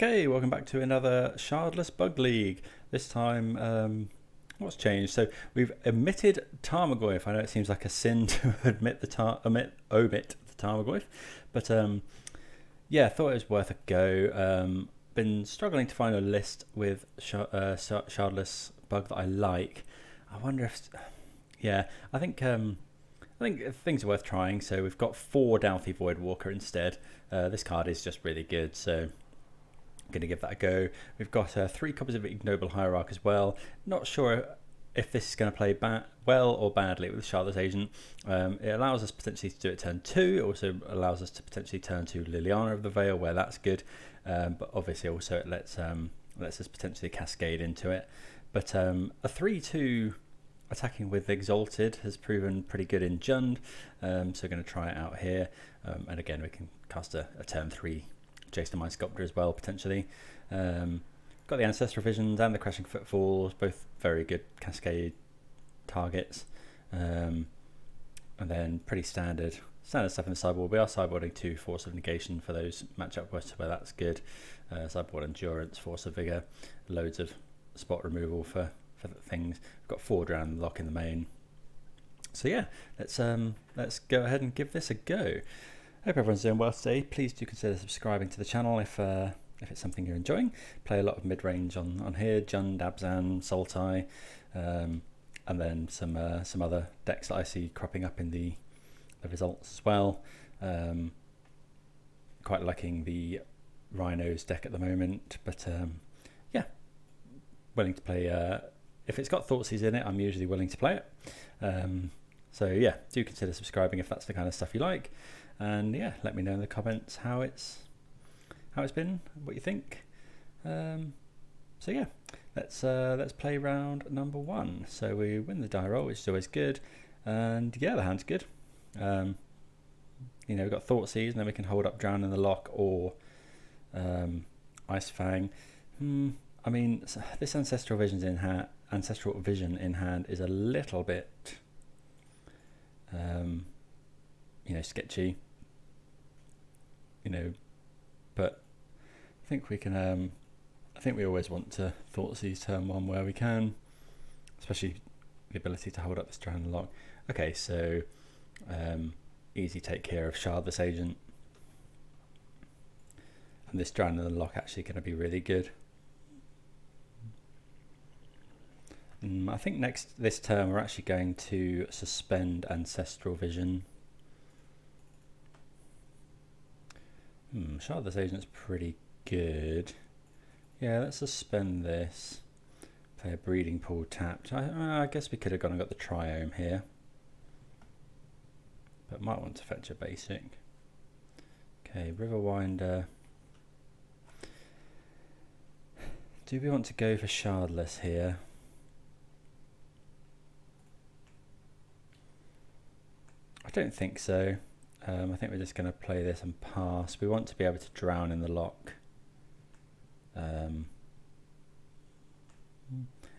Okay, welcome back to another Shardless BUG League. This time, what's changed? So we've omitted tarmogoyf. I know it seems like a sin to omit the tarmogoyf, but yeah, I thought it was worth a go. Been struggling to find a list with Shardless BUG that I like. I wonder if, yeah, I think things are worth trying. So we've got 4 Dauthi Voidwalker instead. This card is just really good, so going to give that a go. We've got 3 copies of Ignoble Hierarch as well. Not sure if this is going to play well or badly with Shardless Agent. It allows us potentially to do it turn 2. It also allows us to potentially turn to Liliana of the Veil, where that's good. But obviously also it lets us potentially cascade into it. But a 3/2 attacking with Exalted has proven pretty good in Jund. So we're going to try it out here. And again, we can cast a turn 3 Jace the Sculptor as well, potentially. Got the Ancestral Visions and the Crashing Footfalls, both very good cascade targets. And then pretty standard stuff in the sideboard. We are sideboarding 2 Force of Negation for those matchup quests where that's good. Sideboard Endurance, Force of Vigor, loads of spot removal for things. We've got 4 Drown Loch in the main. So yeah, let's go ahead and give this a go. Hope everyone's doing well today. Please do consider subscribing to the channel if it's something you're enjoying. Play a lot of mid-range on here, Jund, Abzan, Sultai, and then some other decks that I see cropping up in the results as well. Quite liking the Rhinos deck at the moment, but yeah, willing to play. If it's got Thoughtseize in it, I'm usually willing to play it. So yeah, do consider subscribing if that's the kind of stuff you like. And yeah, let me know in the comments how it's been, what you think. So yeah, let's play round number 1. So we win the die roll, which is always good, and yeah, the hand's good. You know, we've got Thoughtseize, and then we can hold up Drown in the Loch or Ice-Fang. I mean, this Ancestral Vision in hand is a little bit, you know, sketchy. You know, but I think we can. I think we always want to Thoughtseize turn 1 where we can, especially the ability to hold up this Drown in the Loch. Okay, so easy take care of Shardless Agent, and this Drown in the Loch actually going to be really good. I think this turn we're actually going to suspend Ancestral Vision. Shardless Agent's pretty good. Yeah, let's suspend this. Play a Breeding Pool tapped. I guess we could have gone and got the Triome here, but might want to fetch a basic. Okay, Riverwinder. Do we want to go for Shardless here? I don't think so. I think we're just going to play this and pass. We want to be able to Drown in the Loch.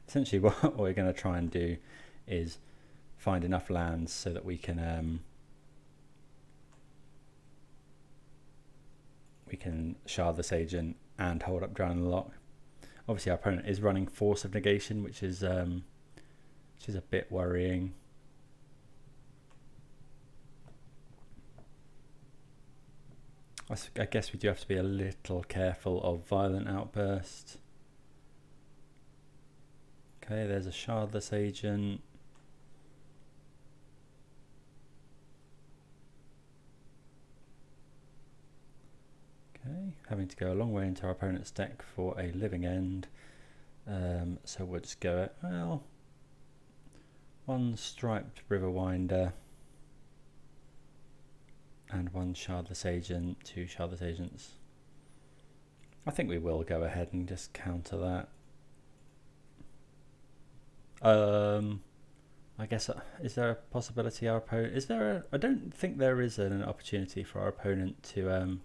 Essentially what we're going to try and do is find enough lands so that we can Shardless Agent and hold up Drown in the Loch. Obviously our opponent is running Force of Negation, which is a bit worrying. I guess we do have to be a little careful of Violent Outburst. Okay, there's a Shardless Agent. Okay, having to go a long way into our opponent's deck for a living end. So we'll just go at, well, 1 striped Riverwinder. And 1 Shardless Agent, 2 Shardless Agents. I think we will go ahead and just counter that. I guess, is there a possibility our opponent... I don't think there is an opportunity for our opponent to...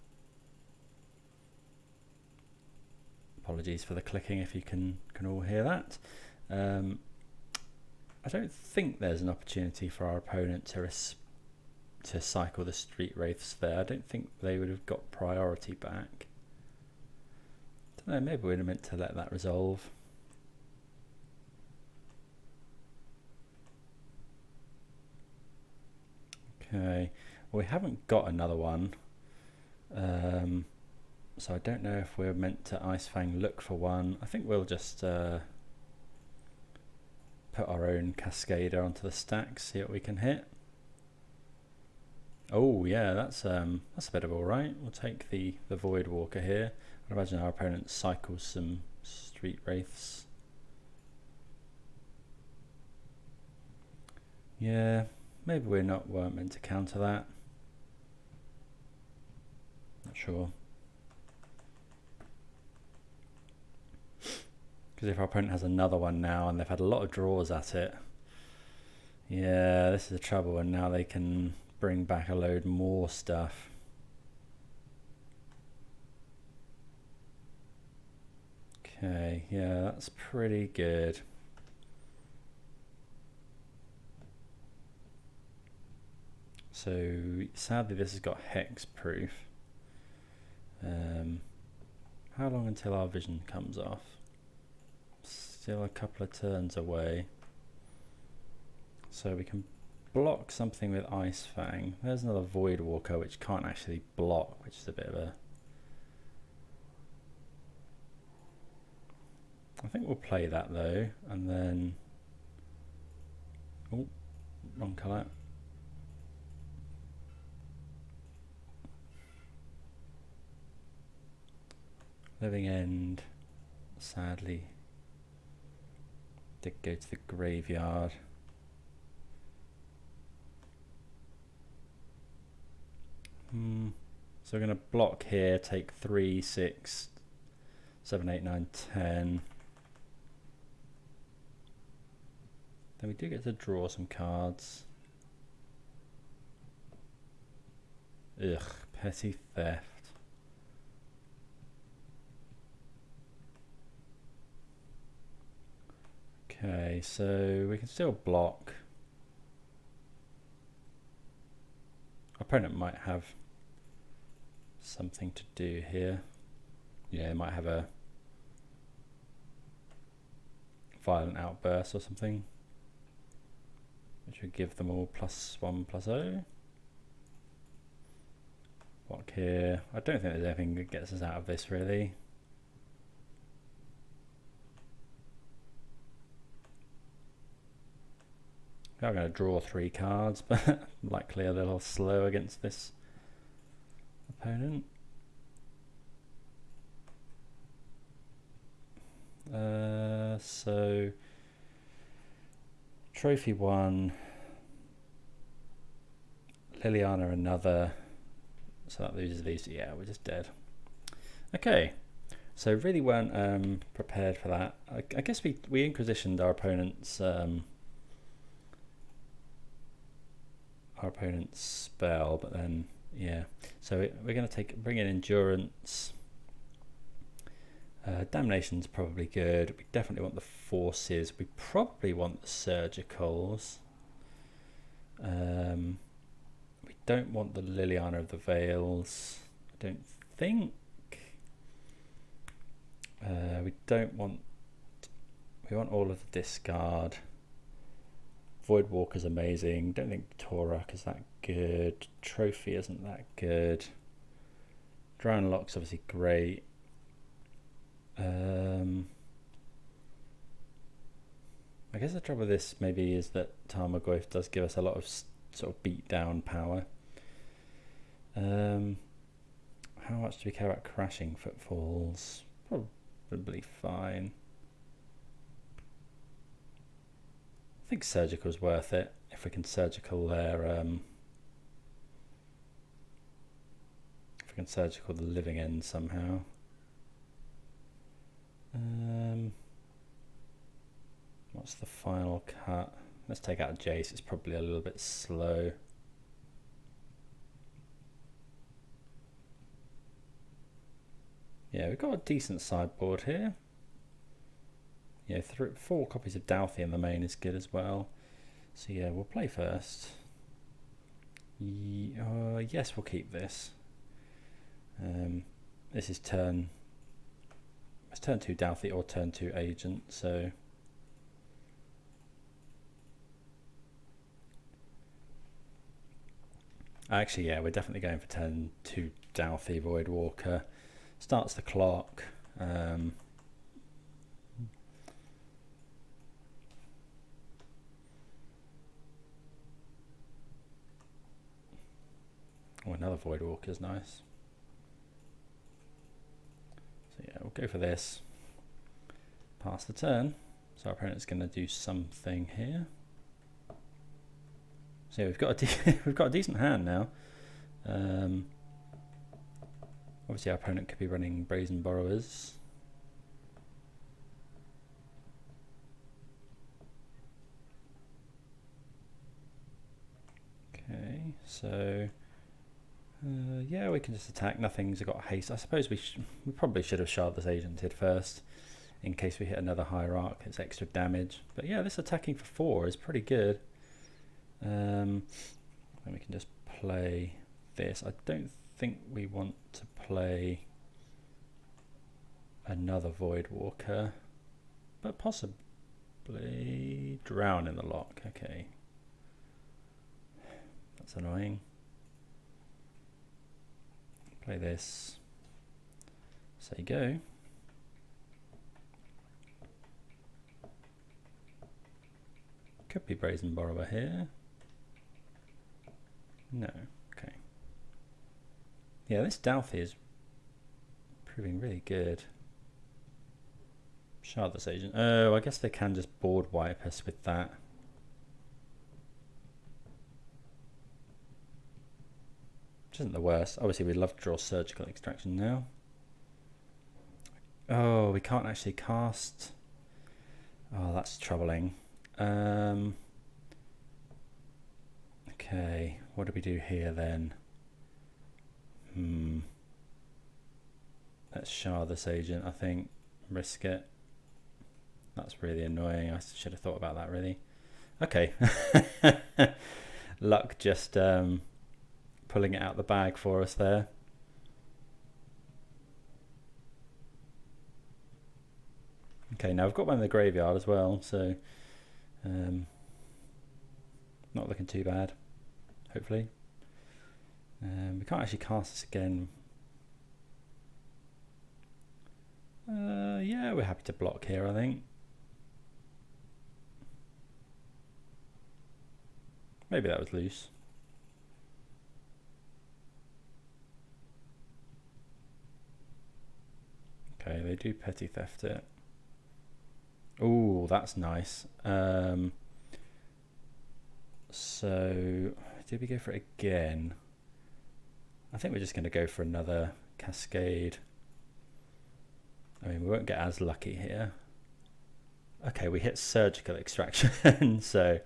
apologies for the clicking if you can all hear that. I don't think there's an opportunity for our opponent to cycle the Street Wraiths there. I don't think they would have got priority back. No, maybe we're meant to let that resolve. Okay, well, we haven't got another one. So I don't know if we're meant to Ice-Fang look for one. I think we'll just put our own Cascader onto the stack, see what we can hit. Oh yeah, that's a bit of alright. We'll take the Voidwalker here. I imagine our opponent cycles some Street Wraiths. Yeah, maybe weren't meant to counter that. Not sure. Because if our opponent has another one now and they've had a lot of draws at it, yeah, this is the trouble, and now they can bring back a load more stuff. Okay, yeah, that's pretty good. So sadly this has got hexproof. How long until our vision comes off? Still a couple of turns away. So we can block something with Ice-Fang. There's another Voidwalker which can't actually block, which is a bit of a... I think we'll play that though, and then... Oh, wrong colour. Living End, sadly, did go to the graveyard. So we're going to block here, take 3, 6, 7, 8, 9, 10. Then we do get to draw some cards. Ugh, Petty Theft. Okay, so we can still block. Our opponent might have something to do here. Yeah, it might have a violent outburst or something, which would give them all +1/+0. Block here. I don't think there's anything that gets us out of this really. We are going to draw 3 cards, but likely a little slow against this opponent. So trophy 1, Liliana another, so that loses these. Yeah, we're just dead. Okay, so really weren't prepared for that. I guess we Inquisitioned our opponent's spell, but then yeah, so we're going to bring in Endurance. Damnation's probably good. We definitely want the Forces. We probably want the Surgicals. We don't want the Liliana of the Veils, I don't think. We want all of the discard. Voidwalker's amazing. Don't think Tourach is that good. Trophy isn't that good. Drown Loch's obviously great. I guess the trouble with this maybe is that tarmogoyf does give us a lot of sort of beat down power. How much do we care about Crashing Footfalls? Probably fine. I think Surgical's worth it if we can Surgical their if we can Surgical the Living End somehow. What's the final cut? Let's take out Jace. It's probably a little bit slow. Yeah, we've got a decent sideboard here. Yeah, 4 copies of Dauthi in the main is good as well. So yeah, we'll play first. Yes, we'll keep this. This is turn turn 2 Dauthi or turn 2 Agent, so actually, yeah, we're definitely going for turn 2 Dauthi Voidwalker. Starts the clock. Oh, another Voidwalker is nice. So yeah, we'll go for this. Pass the turn. So our opponent's going to do something here. So yeah, we've got a decent hand now. Obviously, our opponent could be running Brazen Borrowers. Okay, so yeah, we can just attack. Nothing's got haste. I suppose we probably should have Shardless Agented first, in case we hit another Hierarch. It's extra damage. But yeah, this attacking for 4 is pretty good. And we can just play this. I don't think we want to play another Voidwalker, but possibly drown in the Loch. Okay, that's annoying. Play this. Say go. Could be Brazen Borrower here. No. Okay. Yeah, this Dauthi is proving really good. Shardless Agent. Oh, I guess they can just board wipe us with that. Which isn't the worst. Obviously, we'd love to draw Surgical Extraction now. Oh, we can't actually cast. Oh, that's troubling. Okay, what do we do here then? Let's Shardless Agent, I think. Risk it. That's really annoying. I should have thought about that, really. Okay. Luck just pulling it out the bag for us there. Okay, now I've got one in the graveyard as well, so not looking too bad, hopefully. We can't actually cast this again. Yeah, we're happy to block here, I think. Maybe that was loose. Okay, they do petty theft it. Oh, that's nice. So, did we go for it again? I think we're just going to go for another Cascade. I mean, we won't get as lucky here. Okay, we hit Surgical Extraction, so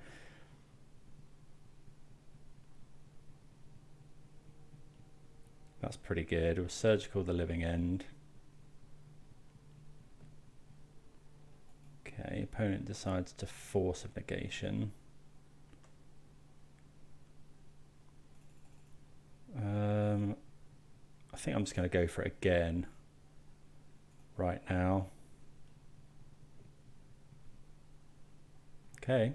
that's pretty good. It was Surgical the Living End. Okay, opponent decides to Force of Negation. I think I'm just going to go for it again right now. Okay,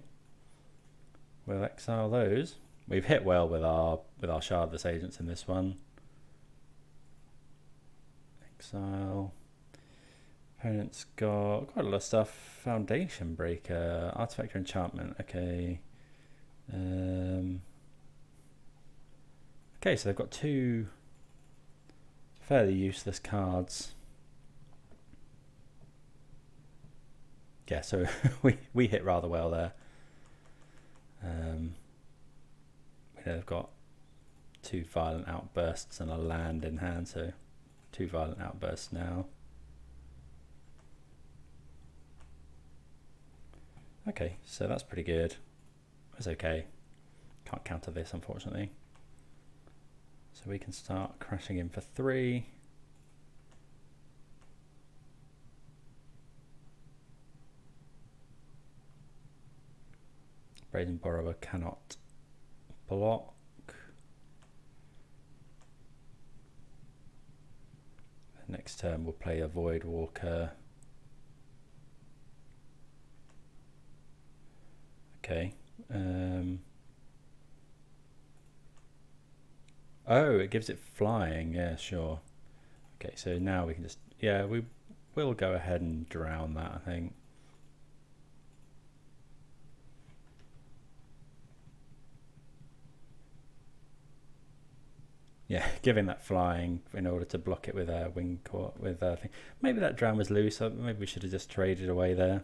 we'll exile those. We've hit well with our Shardless Agents in this one. Exile. Opponent's got quite a lot of stuff. Foundation Breaker, Artifact Enchantment. Okay. Okay, so they've got 2 fairly useless cards. Yeah, so we hit rather well there. They've got 2 Violent Outbursts and a land in hand, so 2 Violent Outbursts now. Okay, so that's pretty good. That's okay. Can't counter this, unfortunately. So we can start crashing in for 3. Brazen Borrower cannot block. Next turn we'll play a Voidwalker Okay. Oh, it gives it flying. Yeah, sure. Okay, so now we can just, yeah, we will go ahead and drown that, I think. Yeah, giving that flying in order to block it with a wing court with a thing. Maybe that drown was loose. Maybe we should have just traded away there.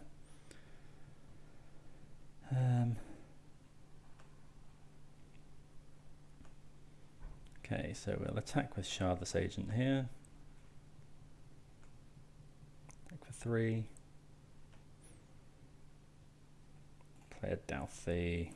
Okay, so we'll attack with Shardless Agent here. Attack for 3. Play a Dauthi.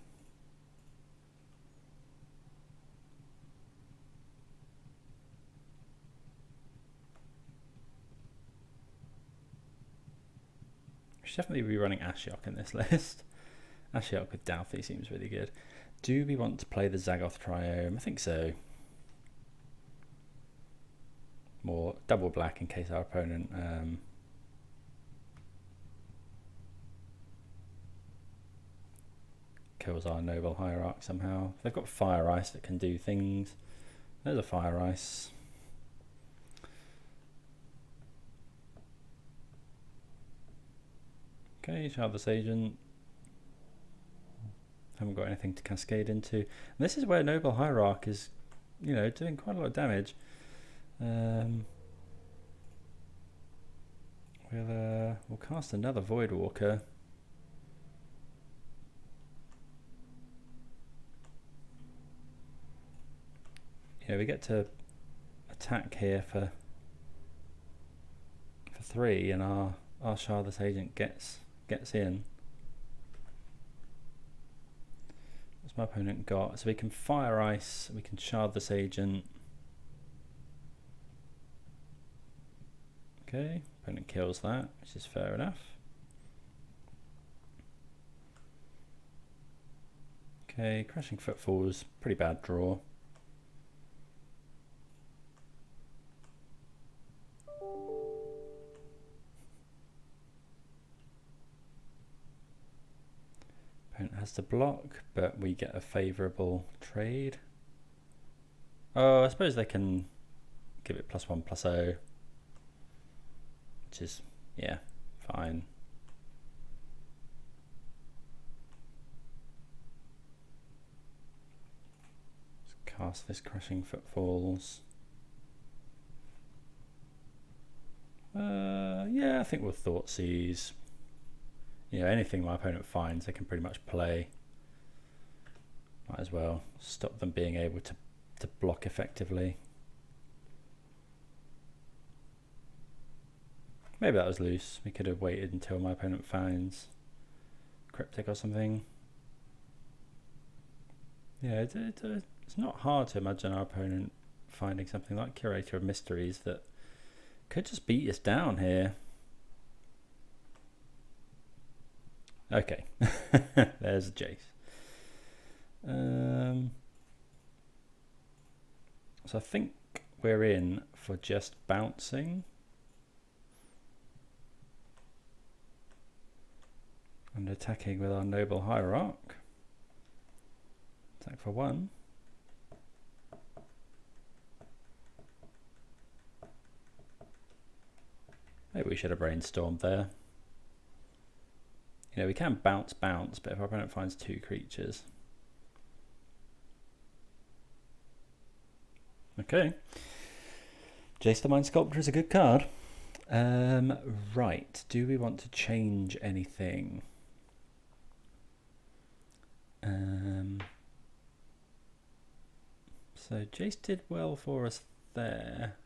We should definitely be running Ashiok in this list. Ashiok with Dauthi seems really good. Do we want to play the Zagoth Triome? I think so. More double black in case our opponent kills our Ignoble Hierarch somehow. They've got Fire Ice that can do things. There's a Fire Ice. Okay, Shardless Agent. Haven't got anything to cascade into. And this is where Ignoble Hierarch is, you know, doing quite a lot of damage. We'll cast another Voidwalker. Yeah, we get to attack here for 3, and our Shardless Agent gets in. What's my opponent got? So we can Fire Ice, we can Shardless Agent. Okay, opponent kills that, which is fair enough. Okay, Crashing Footfalls, pretty bad draw. Opponent has to block, but we get a favourable trade. Oh, I suppose they can give it +1/+0. Which is, yeah, fine. Let's cast this Crashing Footfalls. Yeah, I think we'll Thoughtseize. You know, anything my opponent finds, they can pretty much play. Might as well stop them being able to block effectively. Maybe that was loose. We could have waited until my opponent finds Cryptic or something. Yeah, it's not hard to imagine our opponent finding something like Curator of Mysteries that could just beat us down here. Okay, there's a Jace. So I think we're in for just bouncing. And attacking with our Ignoble Hierarch. Attack for 1. Maybe we should have brainstormed there. You know, we can bounce, but if our opponent finds 2 creatures. Okay. Jace the Mind Sculptor is a good card. Right, do we want to change anything? So Jace did well for us there.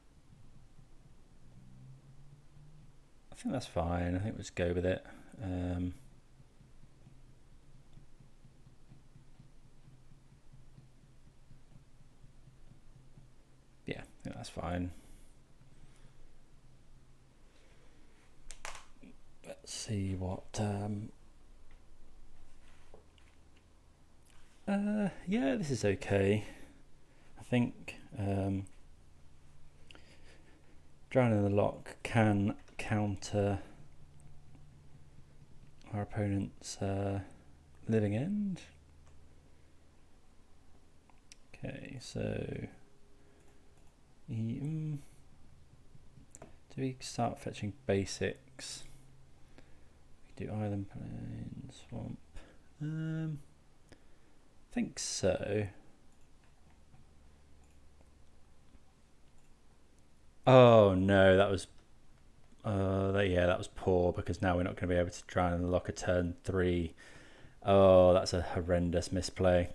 I think that's fine. I think we'll just go with it. Yeah, I think that's fine. Let's see what yeah, this is okay. I think drowning the Loch can counter our opponent's Living End. Okay, so do we start fetching basics? We do Island Plain, Swamp. I think so. Oh no, that was that was poor, because now we're not going to be able to try and unlock a turn 3. Oh, that's a horrendous misplay.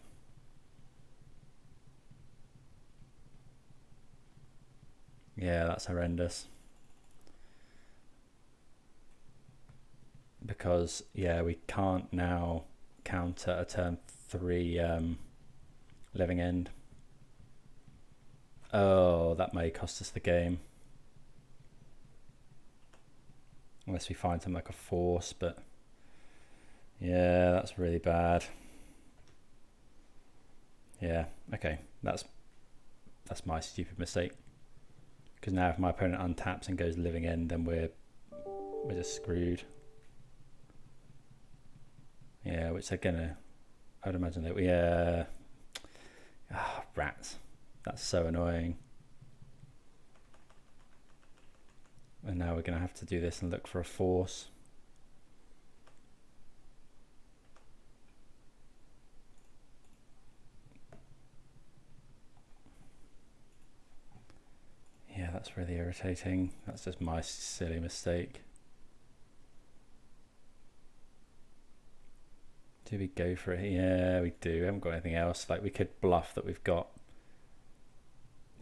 Yeah, that's horrendous. Because yeah, we can't now counter a turn 3 Living End. Oh, that may cost us the game. Unless we find something like a Force, but yeah, that's really bad. Yeah, okay, that's my stupid mistake. Because now if my opponent untaps and goes Living End, then we're just screwed. Yeah, which they're gonna, I'd imagine that we rats. That's so annoying. And now we're gonna have to do this and look for a Force. Yeah, that's really irritating. That's just my silly mistake. Do we go for it? Yeah, we do. We haven't got anything else. Like, we could bluff that we've got,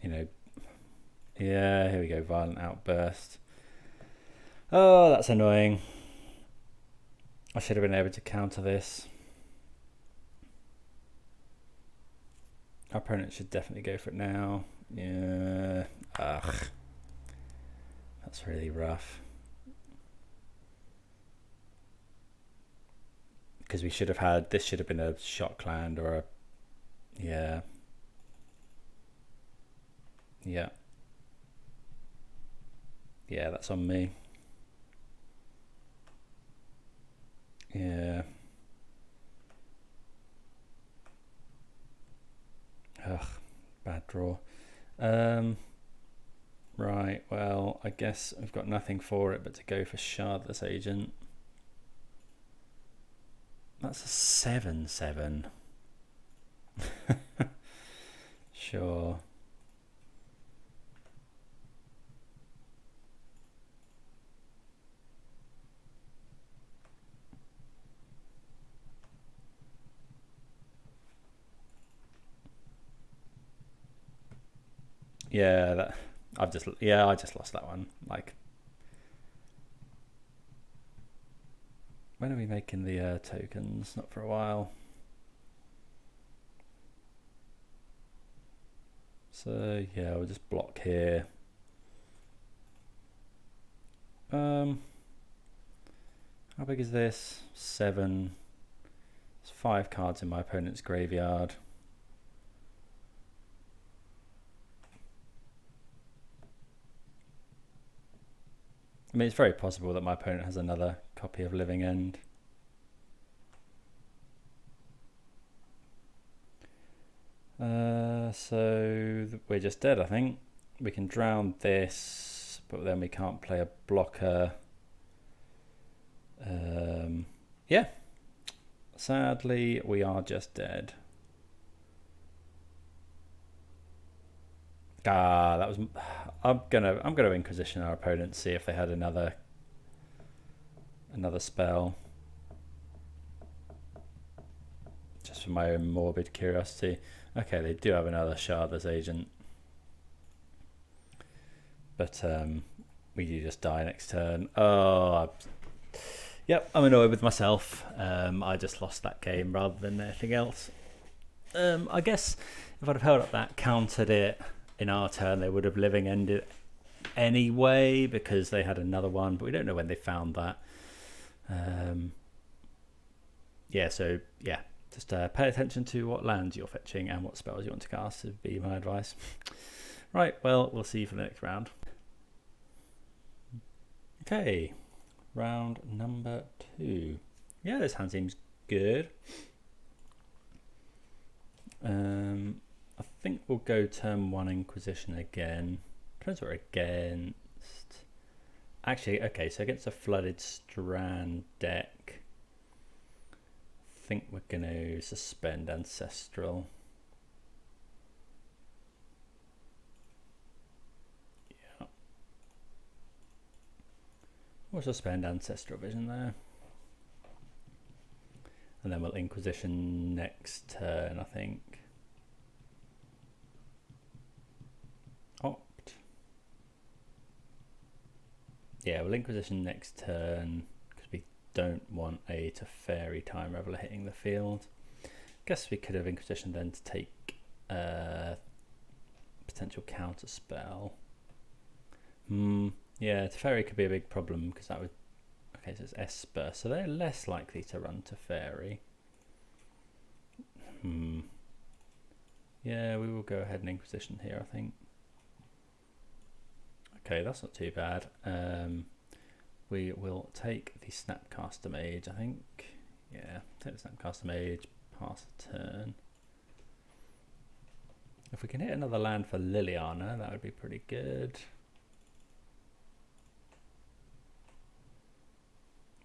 you know, yeah, here we go, Violent Outburst. Oh, that's annoying. I should have been able to counter this. Our opponent should definitely go for it now. Yeah. Ugh. That's really rough. Because we should have had, this should have been a Shockland or a, yeah. Yeah. Yeah, that's on me. Yeah. Ugh, bad draw. Right, well, I guess I've got nothing for it but to go for Shardless Agent. That's a 7/7. Sure. Yeah, that I just lost that one. Like, when are we making the tokens? Not for a while. So yeah, we'll just block here. How big is this? 7. There's 5 cards in my opponent's graveyard. I mean, it's very possible that my opponent has another copy of Living End. So we're just dead, I think. We can drown this, but then we can't play a blocker. Yeah. Sadly, we are just dead. That was. I'm gonna Inquisition our opponent, see if they had another spell. Just for my own morbid curiosity. Okay, they do have another Shardless Agent, but we do just die next turn. Oh, yep, I'm annoyed with myself. I just lost that game rather than anything else. I guess if I'd have held up that, countered it in our turn, they would have Living Ended anyway, because they had another one, but we don't know when they found that. Yeah, so yeah, just pay attention to what lands you're fetching and what spells you want to cast would be my advice. Right, well, we'll see you for the next round. Okay, round number 2. Yeah, this hand seems good. I think we'll go turn 1 Inquisition again. Depends what we're against. Actually, okay, so against a Flooded Strand deck, I think we're going to suspend Ancestral. Yeah. We'll suspend Ancestral Vision there. And then we'll Inquisition next turn, I think. Opt. Yeah, we'll Inquisition next turn because we don't want a Teferi Time Reveler hitting the field. Guess we could have Inquisition then to take potential counter spell. Yeah, Teferi could be a big problem because that would. Okay, so it's Esper, so they're less likely to run Teferi. Yeah, we will go ahead and Inquisition here, I think. Okay, that's not too bad. We will take the Snapcaster Mage, I think. Yeah, take the Snapcaster Mage, pass the turn. If we can hit another land for Liliana, that would be pretty good.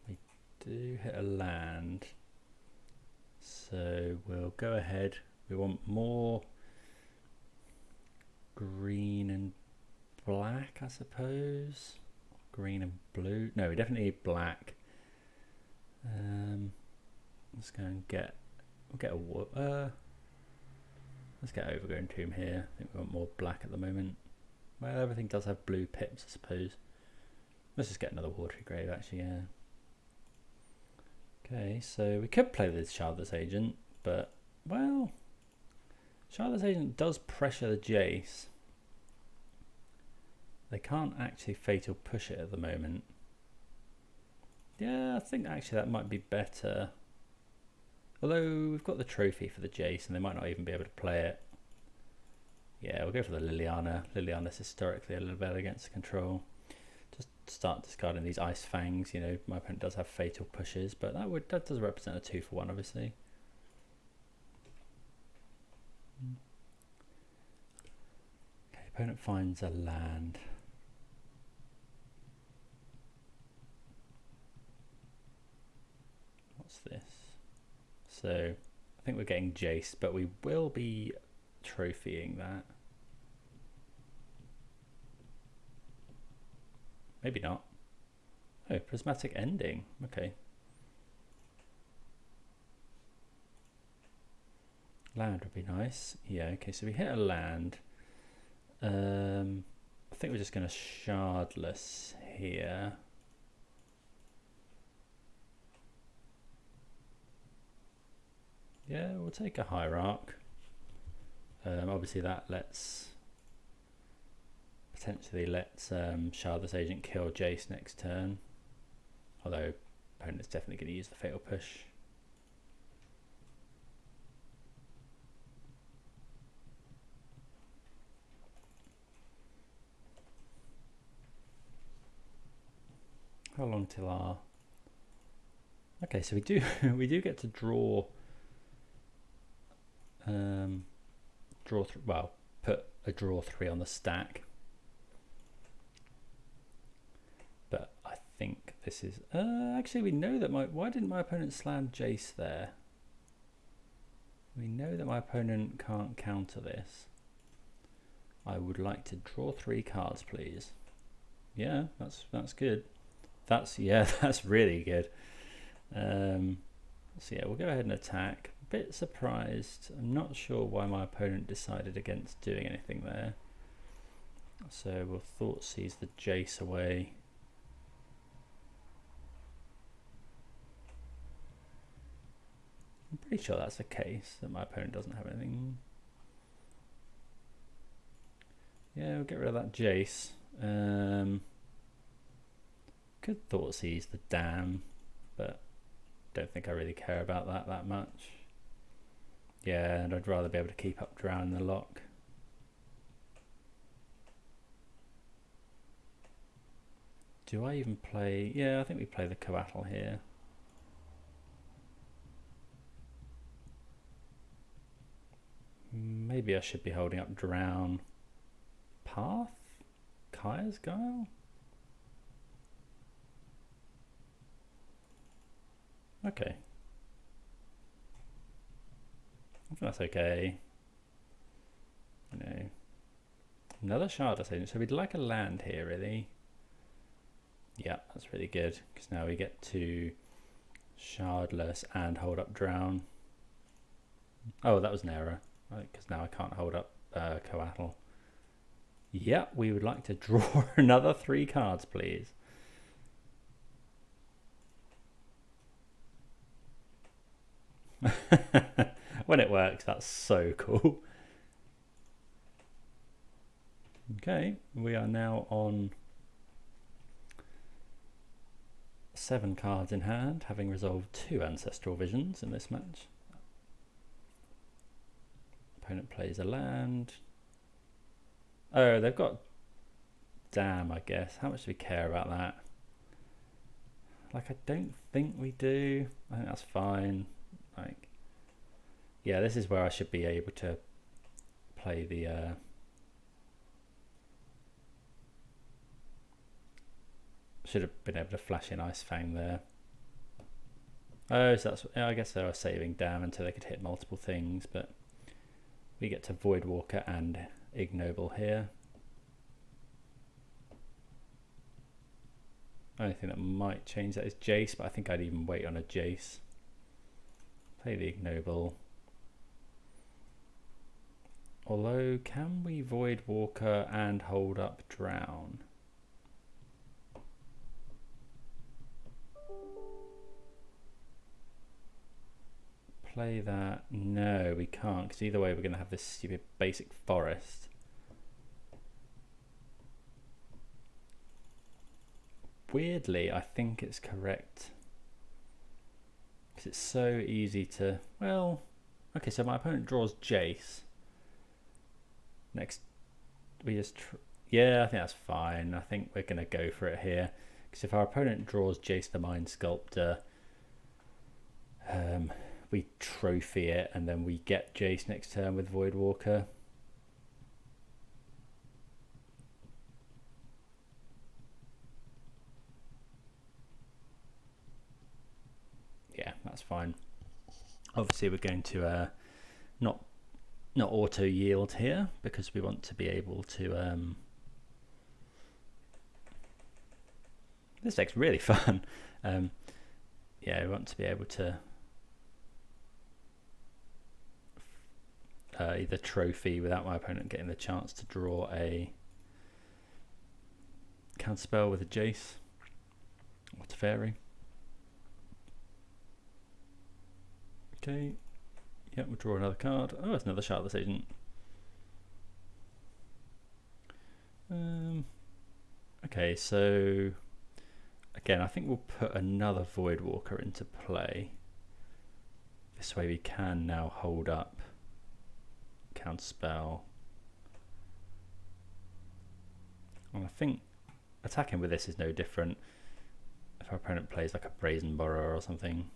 We do hit a land, so we'll go ahead. We want more green and black, I suppose. Green and blue. No, we definitely need black. Let's go and get. We'll get a. Let's get Overgrown Tomb here. I think we want more black at the moment. Well, everything does have blue pips, I suppose. Let's just get another Watery Grave, actually. Yeah. Okay, so we could play with Shardless Agent, but well, Shardless Agent does pressure the Jace. They can't actually Fatal Push it at the moment. Yeah, I think actually that might be better. Although we've got the trophy for the Jace and they might not even be able to play it. Yeah, we'll go for the Liliana. Liliana's historically a little better against control. Just start discarding these Ice Fangs. You know, my opponent does have Fatal Pushes, but that does represent a 2-for-1, obviously. Okay, opponent finds a land. What's this? So I think we're getting Jace, but we will be trophying that. Maybe not. Oh, Prismatic Ending. Okay. Land would be nice. Yeah, okay, so we hit a land. I think we're just going to Shardless here. Yeah, we'll take a Hierarch. Obviously that potentially lets Shardless Agent kill Jace next turn. Although opponent's definitely going to use the Fatal Push. How long till our... Okay, so we do get to draw put a draw 3 on the stack, but I think this is actually we know that why didn't my opponent slam Jace there? We know that my opponent can't counter this. I would like to draw 3 cards, please. Yeah, that's good. That's really good. So yeah, we'll go ahead and attack. Bit surprised. I'm not sure why my opponent decided against doing anything there. So we'll Thoughtseize the Jace away. I'm pretty sure that's the case, that my opponent doesn't have anything. Yeah, we'll get rid of that Jace. Could Thoughtseize the Dam, but don't think I really care about that much. Yeah, and I'd rather be able to keep up Drown the Loch. Do I even play... Yeah, I think we play the Coatl here. Maybe I should be holding up Drown. Path? Kaya's Guile? Okay. That's okay. No. Another Shardless Agent. So we'd like a land here, really. Yeah, that's really good. Because now we get to Shardless and hold up Drown. Oh, that was an error. Because now I can't hold up Coatl. Yeah, we would like to draw another 3 cards, please. When it works, that's so cool. Okay, we are now on 7 cards in hand, having resolved 2 Ancestral Visions in this match. Opponent plays a land. Oh, they've got Damn, I guess. How much do we care about that? Like, I don't think we do. I think that's fine. Like, yeah, this is where I should be able to play the should have been able to flash in Ice-Fang there. Oh, so that's, I guess they were saving Damn until they could hit multiple things, but we get to Voidwalker and Ignoble here. Only thing that might change that is Jace, but I think I'd even wait on a Jace. Play the Ignoble. Although, can we Voidwalker and hold up Drown? Play that. No, we can't, because either way we're going to have this stupid basic forest. Weirdly, I think it's correct. Because it's so easy to... Well, okay, so my opponent draws Jace. Next, we just... Yeah, I think that's fine. I think we're going to go for it here. Because if our opponent draws Jace the Mind Sculptor, we trophy it, and then we get Jace next turn with Voidwalker. Yeah, that's fine. Obviously, we're going to not auto yield here because we want to be able to. This deck's really fun. Yeah, we want to be able to either trophy without my opponent getting the chance to draw a counterspell with a Jace or Teferi. Okay, yeah, we'll draw another card. Oh, it's another Shardless Agent. Okay, so again, I think we'll put another Voidwalker into play. This way we can now hold up counterspell. And I think attacking with this is no different if our opponent plays like a Brazen Borrower or something.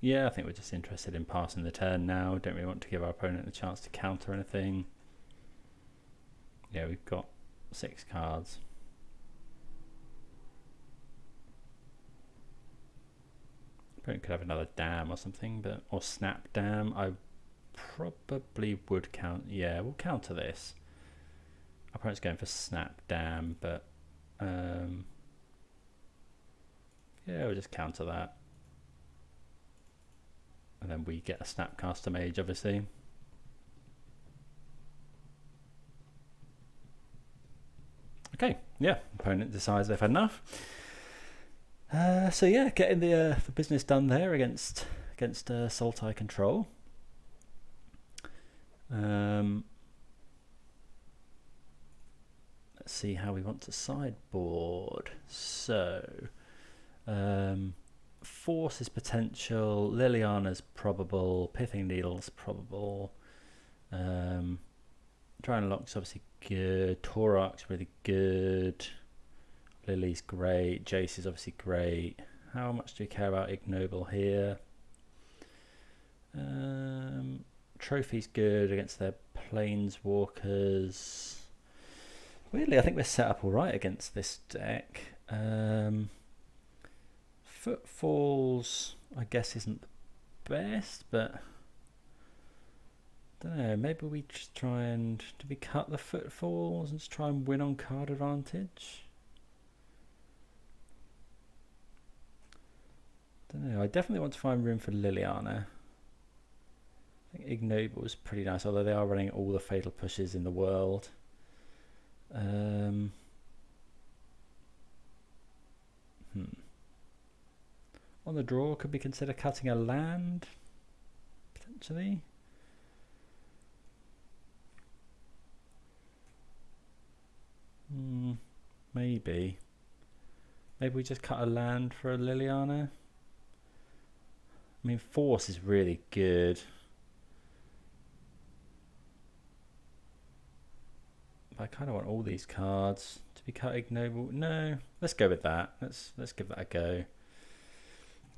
Yeah, I think we're just interested in passing the turn now. Don't really want to give our opponent a chance to counter anything. Yeah, we've got 6 cards. Opponent could have another Damn or something, but or Snap Damn. I probably would count. Yeah, we'll counter this. Our opponent's going for Snap Damn, but yeah, we'll just counter that. And then we get a Snapcaster Mage, obviously. Okay, yeah, opponent decides they've had enough. So yeah, getting the business done there against Sultai control. Let's see how we want to sideboard. So, Force is potential, Liliana's probable, Pithing Needle's probable. Trying Loch's obviously good. Tourach's really good. Lily's great. Jace is obviously great. How much do we care about Ignoble here? Trophy's good against their Planeswalkers. Weirdly, I think we're set up all right against this deck. Footfalls, I guess, isn't the best, but I don't know. Maybe we just try and do we cut the Footfalls and just try and win on card advantage? Don't know. I definitely want to find room for Liliana. I think Ignoble is pretty nice, although they are running all the fatal pushes in the world. On the draw, could we consider cutting a land? Potentially. Maybe. Maybe we just cut a land for a Liliana. I mean, Force is really good. I kind of want all these cards to be cut Ignoble. No, let's go with that. Let's give that a go.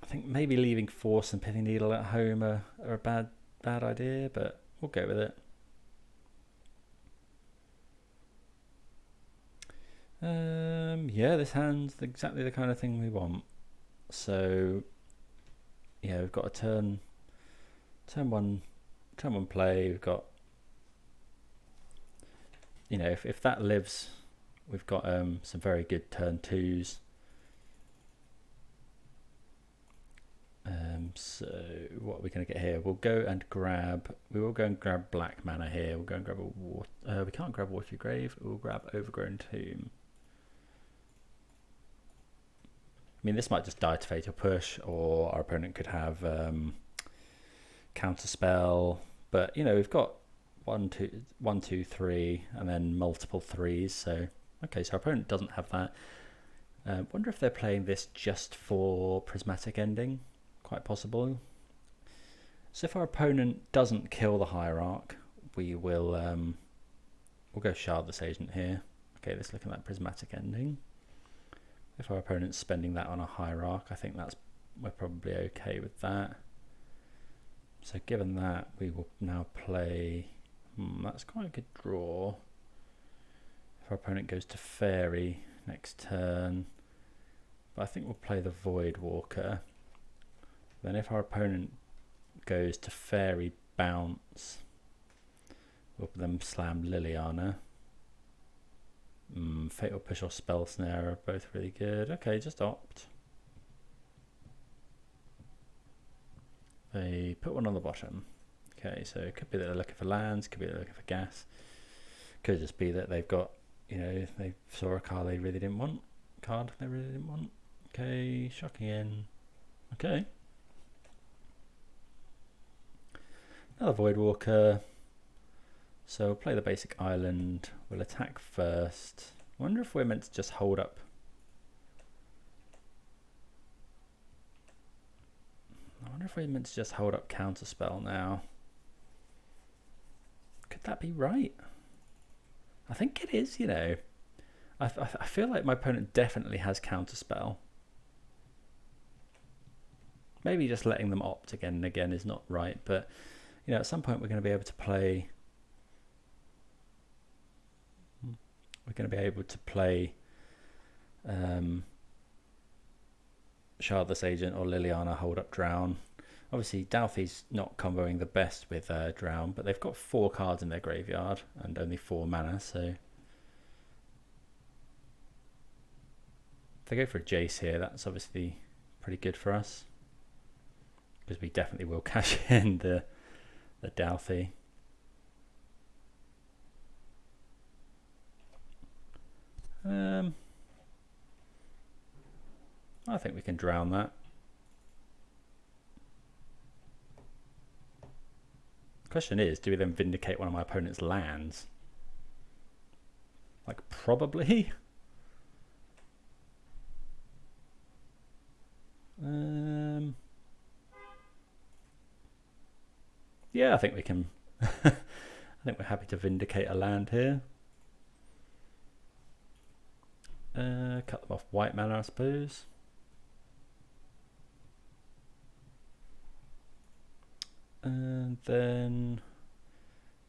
I think maybe leaving Force and Pithing Needle at home are a bad idea, but we'll go with it. Yeah, this hand's exactly the kind of thing we want. So yeah, we've got a turn one play. We've got, you know, if that lives, we've got some very good turn twos. So what are we going to get here? We will go and grab black mana here. We'll go and grab a we can't grab Watery Grave. We'll grab Overgrown Tomb. I mean, this might just die to Fatal Push, or our opponent could have counter spell. But you know, we've got 1, 2, 3, and then multiple threes. So okay, so our opponent doesn't have that. Wonder if they're playing this just for Prismatic Ending. Quite possible. So if our opponent doesn't kill the Hierarch, we will we'll go Shardless Agent here. Okay, let's look at that Prismatic Ending. If our opponent's spending that on a Hierarch, I think we're probably okay with that. So given that, we will now play. That's quite a good draw. If our opponent goes to Fairy next turn, but I think we'll play the Voidwalker. Then if our opponent goes to Fairy Bounce, we'll then slam Liliana. Fatal Push or Spell Snare are both really good. Okay, just opt. They put one on the bottom. Okay, so it could be that they're looking for lands, could be that they're looking for gas. Could just be that they've got, you know, they saw a card they really didn't want. Okay, shocking in. Okay. Another Voidwalker. So we'll play the basic island. We'll attack first. I wonder if we're meant to just hold up. Counterspell now. Could that be right? I think it is, you know. I feel like my opponent definitely has Counterspell. Maybe just letting them opt again and again is not right, but you know, at some point we're going to be able to play. Shardless Agent or Liliana hold up Drown. Obviously, Dauthi's not comboing the best with Drown, but they've got 4 cards in their graveyard and only 4 mana, so if they go for a Jace here, that's obviously pretty good for us, because we definitely will cash in the Dauthi. I think we can drown that. Question is, do we then vindicate one of my opponent's lands? Like, probably. Yeah, I think we can. I think we're happy to vindicate a land here. Cut them off white mana, I suppose. And then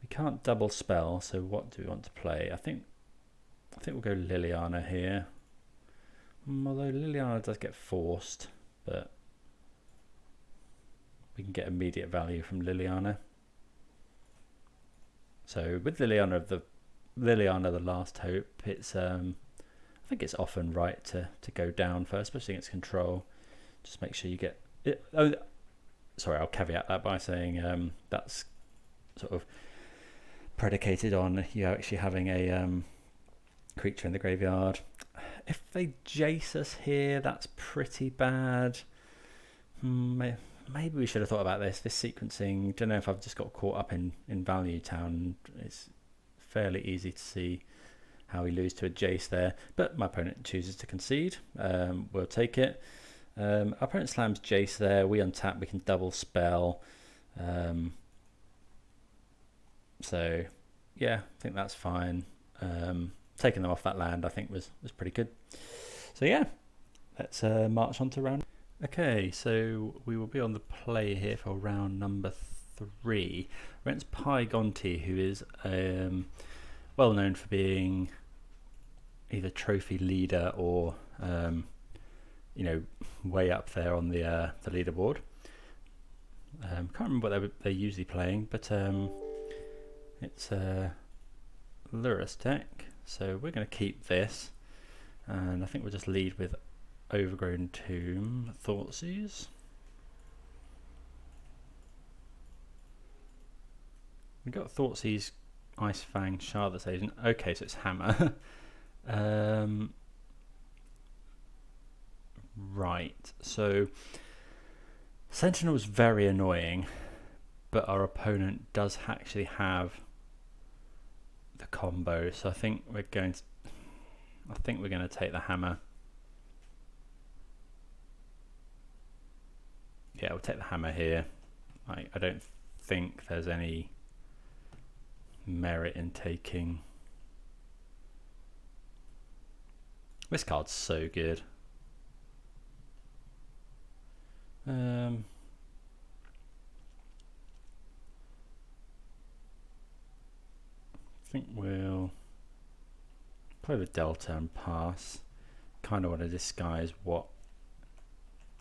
we can't double spell, so what do we want to play? I think we'll go Liliana here. Although Liliana does get forced, but we can get immediate value from Liliana. So with Liliana the last hope, it's I think it's often right to go down first, especially against control. Just make sure you get it. Oh, sorry, I'll caveat that by saying that's sort of predicated on you actually having a creature in the graveyard. If they Jace us here, that's pretty bad. Maybe we should have thought about this sequencing. Don't know if I've just got caught up in Value Town. It's fairly easy to see how we lose to a Jace there, but my opponent chooses to concede. We'll take it. Our opponent slams Jace there. We untap. We can double spell. So yeah, I think that's fine. Taking them off that land, I think was pretty good. So yeah, let's march on to round. Okay, so we will be on the play here for round number 3. Against Pygonti, who is well known for being either trophy leader or way up there on the leaderboard. Can't remember what they're usually playing, but it's Lurrus deck, so we're going to keep this, and I think we'll just lead with Overgrown Tomb, Thoughtseize. We got Thoughtseize, Ice-Fang, Shardless Agent. Okay, so it's Hammer. Right, so Sentinel is very annoying, but our opponent does actually have the combo, so I think we're going to take the Hammer. Yeah, we'll take the Hammer here. I don't think there's any merit in taking. This card's so good. I think we'll play the Delta and pass. Kind of want to disguise what,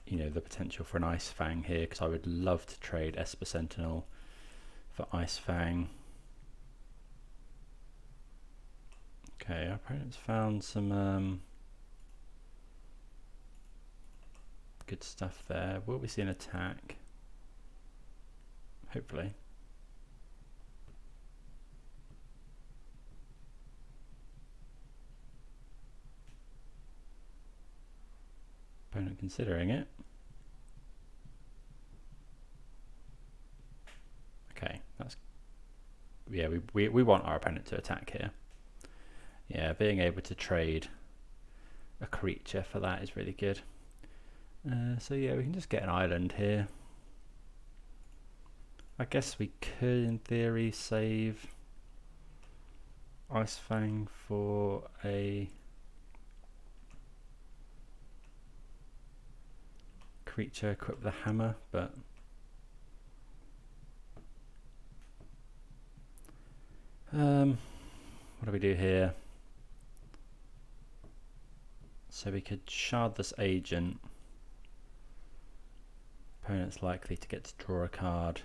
the potential for an Ice-Fang here, because I would love to trade Esper Sentinel for Ice-Fang. Okay, our opponent's found some good stuff there. Will we see an attack? Hopefully. Opponent considering it. Okay, that's we want our opponent to attack here. Yeah, being able to trade a creature for that is really good. So yeah, we can just get an island here. I guess we could, in theory, save Ice-Fang for a creature equipped with a hammer, but what do we do here? So we could Shardless Agent. Opponent's likely to get to draw a card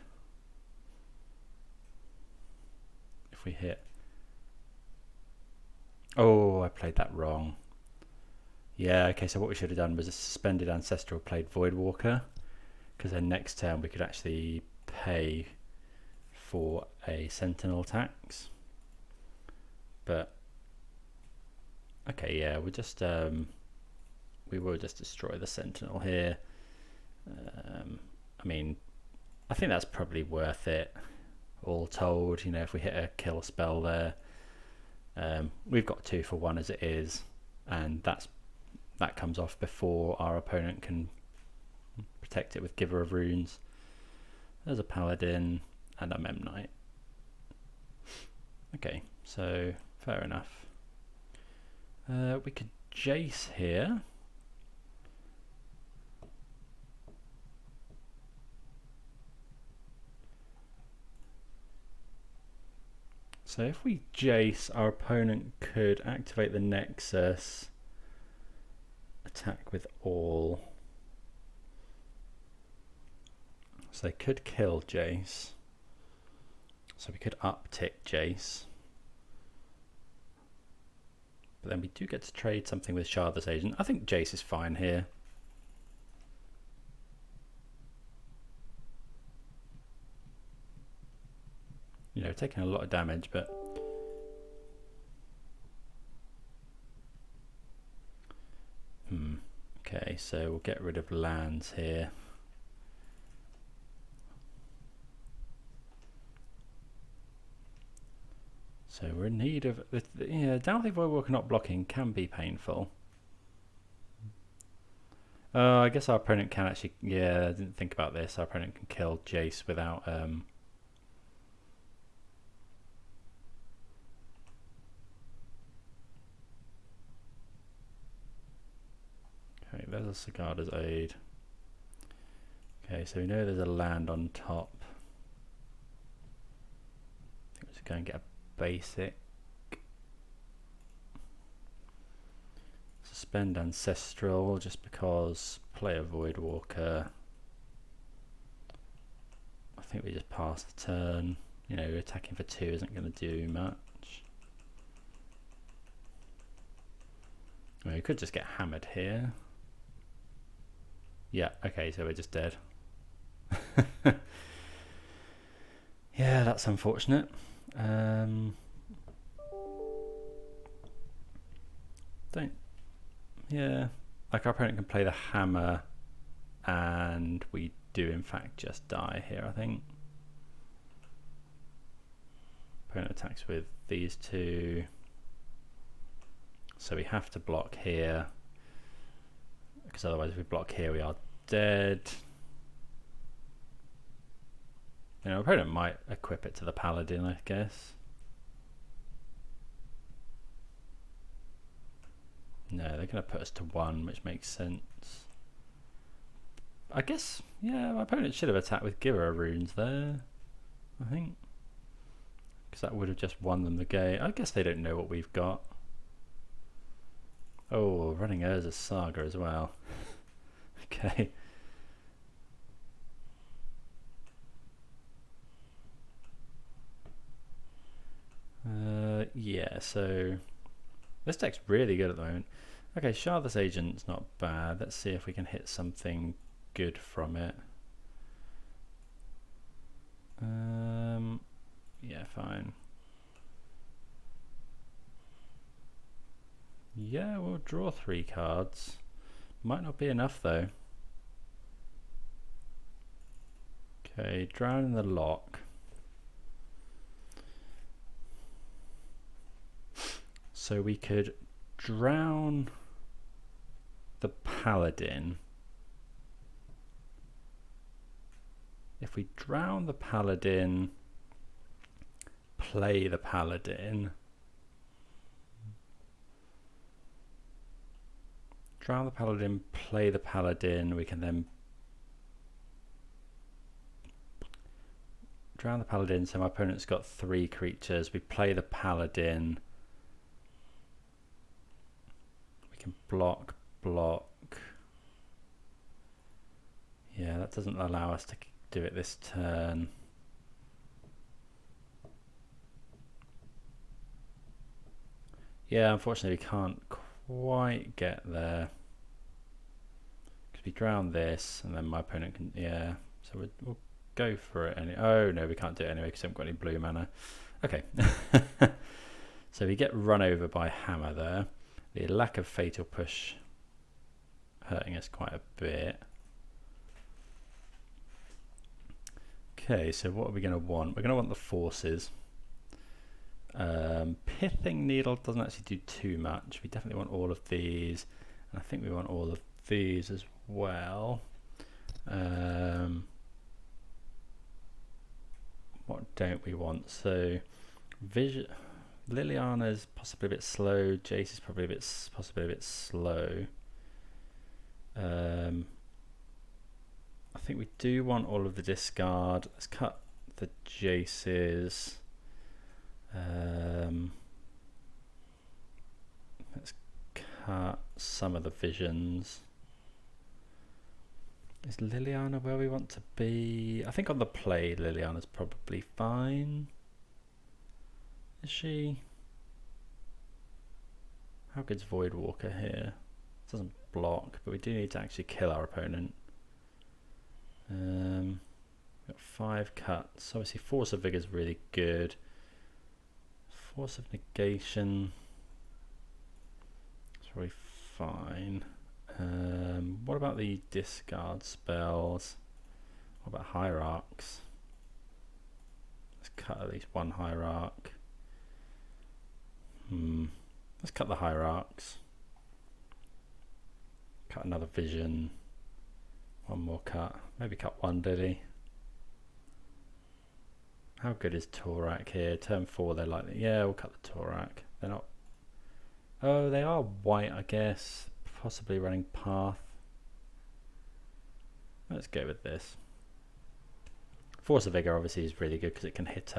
if we hit. Oh, I played that wrong. Yeah, okay, so what we should have done was a suspended Ancestral, played Voidwalker, because then next turn we could actually pay for a Sentinel tax. But okay, yeah, we'll just we will just destroy the Sentinel here. I mean, I think that's probably worth it, all told. If we hit a kill spell there, we've got 2 for 1 as it is, and that comes off before our opponent can protect it with Giver of Runes. There's a Paladin and a Mem Knight. Okay, so fair enough. We could Jace here. So if we Jace, our opponent could activate the Nexus, attack with all. So they could kill Jace. So we could uptick Jace. But then we do get to trade something with Shardless Agent. I think Jace is fine here. You know, taking a lot of damage, but okay, so we'll get rid of lands here. So we're in need of yeah, Dauthi Voidwalker not blocking can be painful. I guess our opponent can actually, yeah, I didn't think about this. Our opponent can kill Jace without okay, there's a Sagada's Aid. Okay, so we know there's a land on top. I think we're just going to get a basic. Suspend Ancestral just because play a Voidwalker. I think we just pass the turn. You know, attacking for 2 isn't going to do much. I mean, we could just get hammered here. Yeah, okay, so we're just dead. Yeah, that's unfortunate. Yeah, like our opponent can play the hammer and we do in fact just die here, I think. Opponent attacks with these two. So we have to block here, because otherwise if we block here we are dead. You know, our opponent might equip it to the paladin, I guess. No, they're going to put us to 1, which makes sense. I guess, yeah, my opponent should have attacked with Gira runes there, I think. Because that would have just won them the game. I guess they don't know what we've got. Oh, running Urza's Saga as well. Okay. Yeah, so this deck's really good at the moment. Okay, Shardless Agent's not bad. Let's see if we can hit something good from it. Yeah, fine. Yeah, we'll draw 3 cards. Might not be enough though. Okay, drown in the Loch. So we could drown the paladin. If we drown the paladin, play the paladin. Drown the paladin, play the paladin. We can then drown the paladin. So my opponent's got 3 creatures. We play the paladin. We can block. Yeah, that doesn't allow us to do it this turn. Yeah, unfortunately we can't quite get there. Because we drown this and then my opponent can, yeah. So we'll go for it. Oh no, we can't do it anyway because I haven't got any blue mana. Okay. So we get run over by hammer there. The lack of fatal push hurting us quite a bit. Okay, so what are we going to want? We're going to want the forces. Pithing Needle doesn't actually do too much. We definitely want all of these. And I think we want all of these as well. What don't we want? So, Vision. Liliana is possibly a bit slow. Jace is probably possibly a bit slow. I think we do want all of the discard. Let's cut the Jaces. Let's cut some of the visions. Is Liliana where we want to be? I think on the play Liliana's probably fine. Is she? How good's Voidwalker here? It doesn't block, but we do need to actually kill our opponent. We've got 5 cuts. Obviously Force of Vigor is really good. Force of Negation is probably fine. What about the discard spells? What about Hierarchs? Let's cut at least one Hierarch. Let's cut the Hierarchs. Cut another Vision. One more cut. Maybe cut one, did he? How good is Tourach here? Turn 4, they're like, yeah, we'll cut the Tourach. They're not. Oh, they are white, I guess. Possibly running Path. Let's go with this. Force of Vigor obviously is really good because it can hit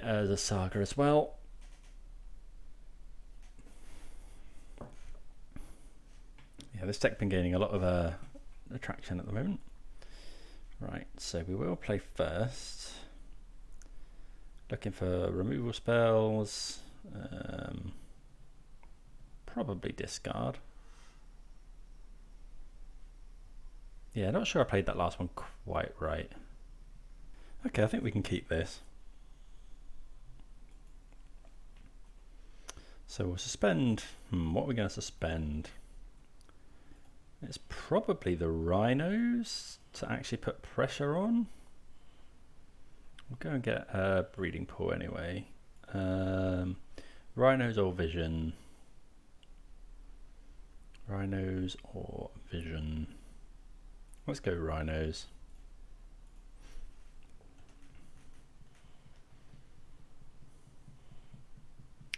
as a Saga as well. Yeah, this deck's been gaining a lot of attraction at the moment. Right, so we will play first. Looking for removal spells. Probably discard. Yeah, not sure I played that last one quite right. Okay, I think we can keep this. So we'll suspend. What are we going to suspend? It's probably the Rhinos to actually put pressure on. We'll go and get a breeding pool anyway. Rhinos or Vision? Rhinos or Vision? Let's go Rhinos.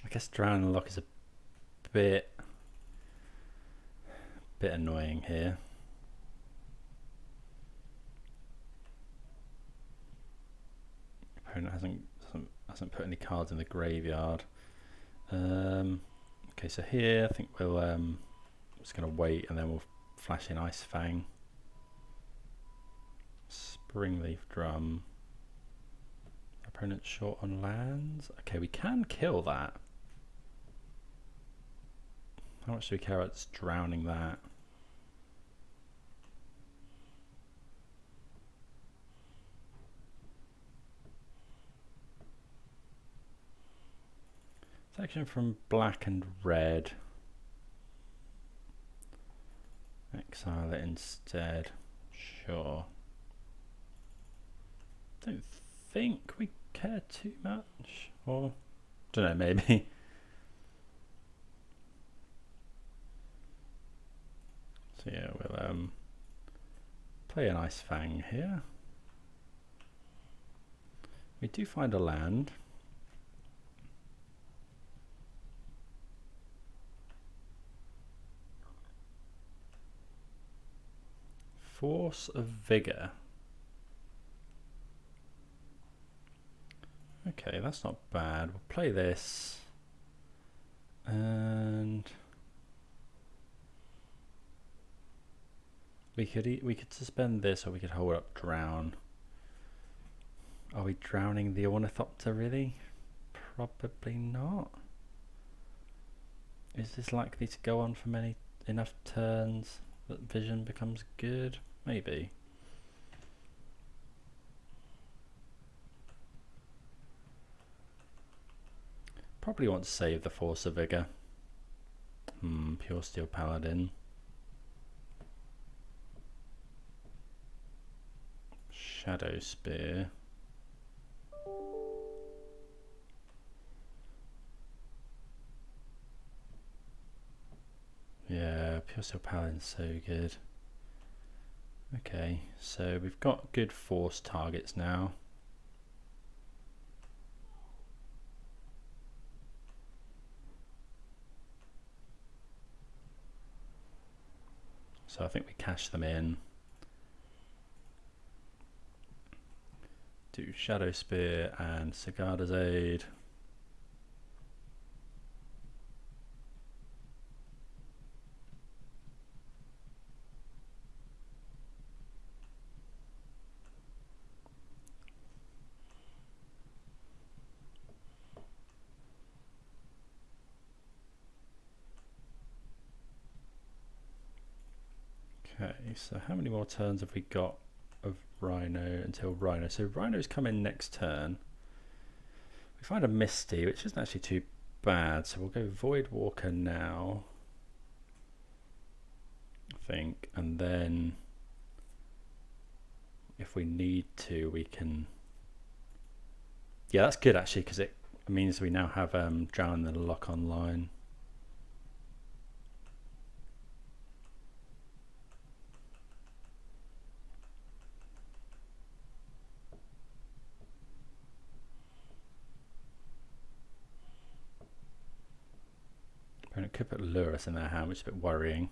I guess Drown Loch is a bit annoying here. Opponent hasn't put any cards in the graveyard. Okay, so here I think we'll just gonna wait and then we'll flash in Ice-Fang. Springleaf Drum. Opponent's short on lands. Okay, we can kill that. How much do we care about drowning that? Section from black and red. Exile it instead. Sure. Don't think we care too much. Or, don't know, maybe. So yeah, we'll play an Ice-Fang here. We do find a land. Force of Vigor. Okay, that's not bad. We'll play this. And we could suspend this, or we could hold up Drown. Are we drowning the Ornithopter really? Probably not. Is this likely to go on for enough turns that Vision becomes good? Maybe. Probably want to save the Force of Vigor. Pure Steel Paladin. Shadow Spear. Yeah, Pure Steel Paladin's so good. Okay, so we've got good force targets now. So I think we cash them in. Do Shadow Spear and Sigarda's Aid. Okay, so how many more turns have we got of Rhino until Rhino? So Rhino's come in next turn. We find a Misty, which isn't actually too bad. So we'll go Voidwalker now, I think, and then if we need to, we can. Yeah, that's good actually, because it means we now have Drown in the Loch online. Opponent could put Lurrus in their hand, which is a bit worrying.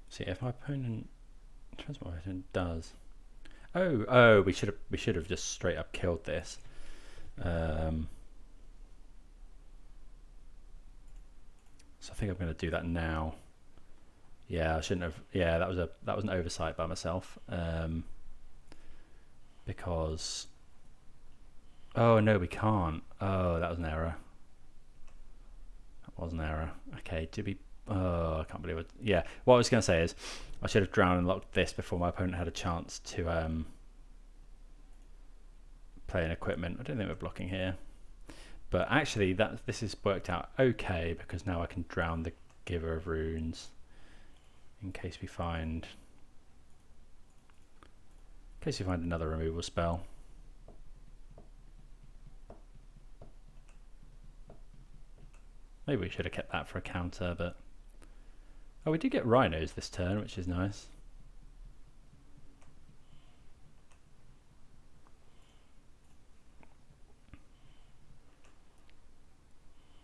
See if my opponent depends what my opponent does. Oh, we should have just straight up killed this. So I think I'm going to do that now. Yeah, I shouldn't have. Yeah, that was an oversight by myself. Because. Oh no, we can't. Oh, that was an error. That was an error. Okay, do we? Oh, I can't believe it. Yeah, what I was going to say is I should have drowned and locked this before my opponent had a chance to play an equipment. I don't think we're blocking here, but actually this has worked out okay because now I can drown the Giver of Runes in case we find another removal spell. Maybe we should have kept that for a counter, but oh, we do get rhinos this turn, which is nice.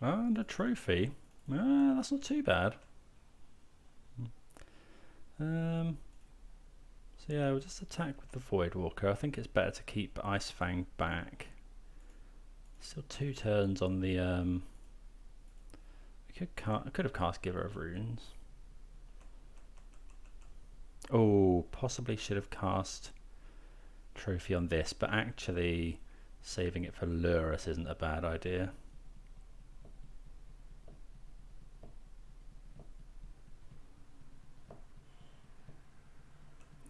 And a trophy. That's not too bad. So yeah, we'll just attack with the Voidwalker. I think it's better to keep Ice-Fang back. Still 2 turns on the I could have cast Giver of Runes. Oh, possibly should have cast Trophy on this, but actually saving it for Lurrus isn't a bad idea.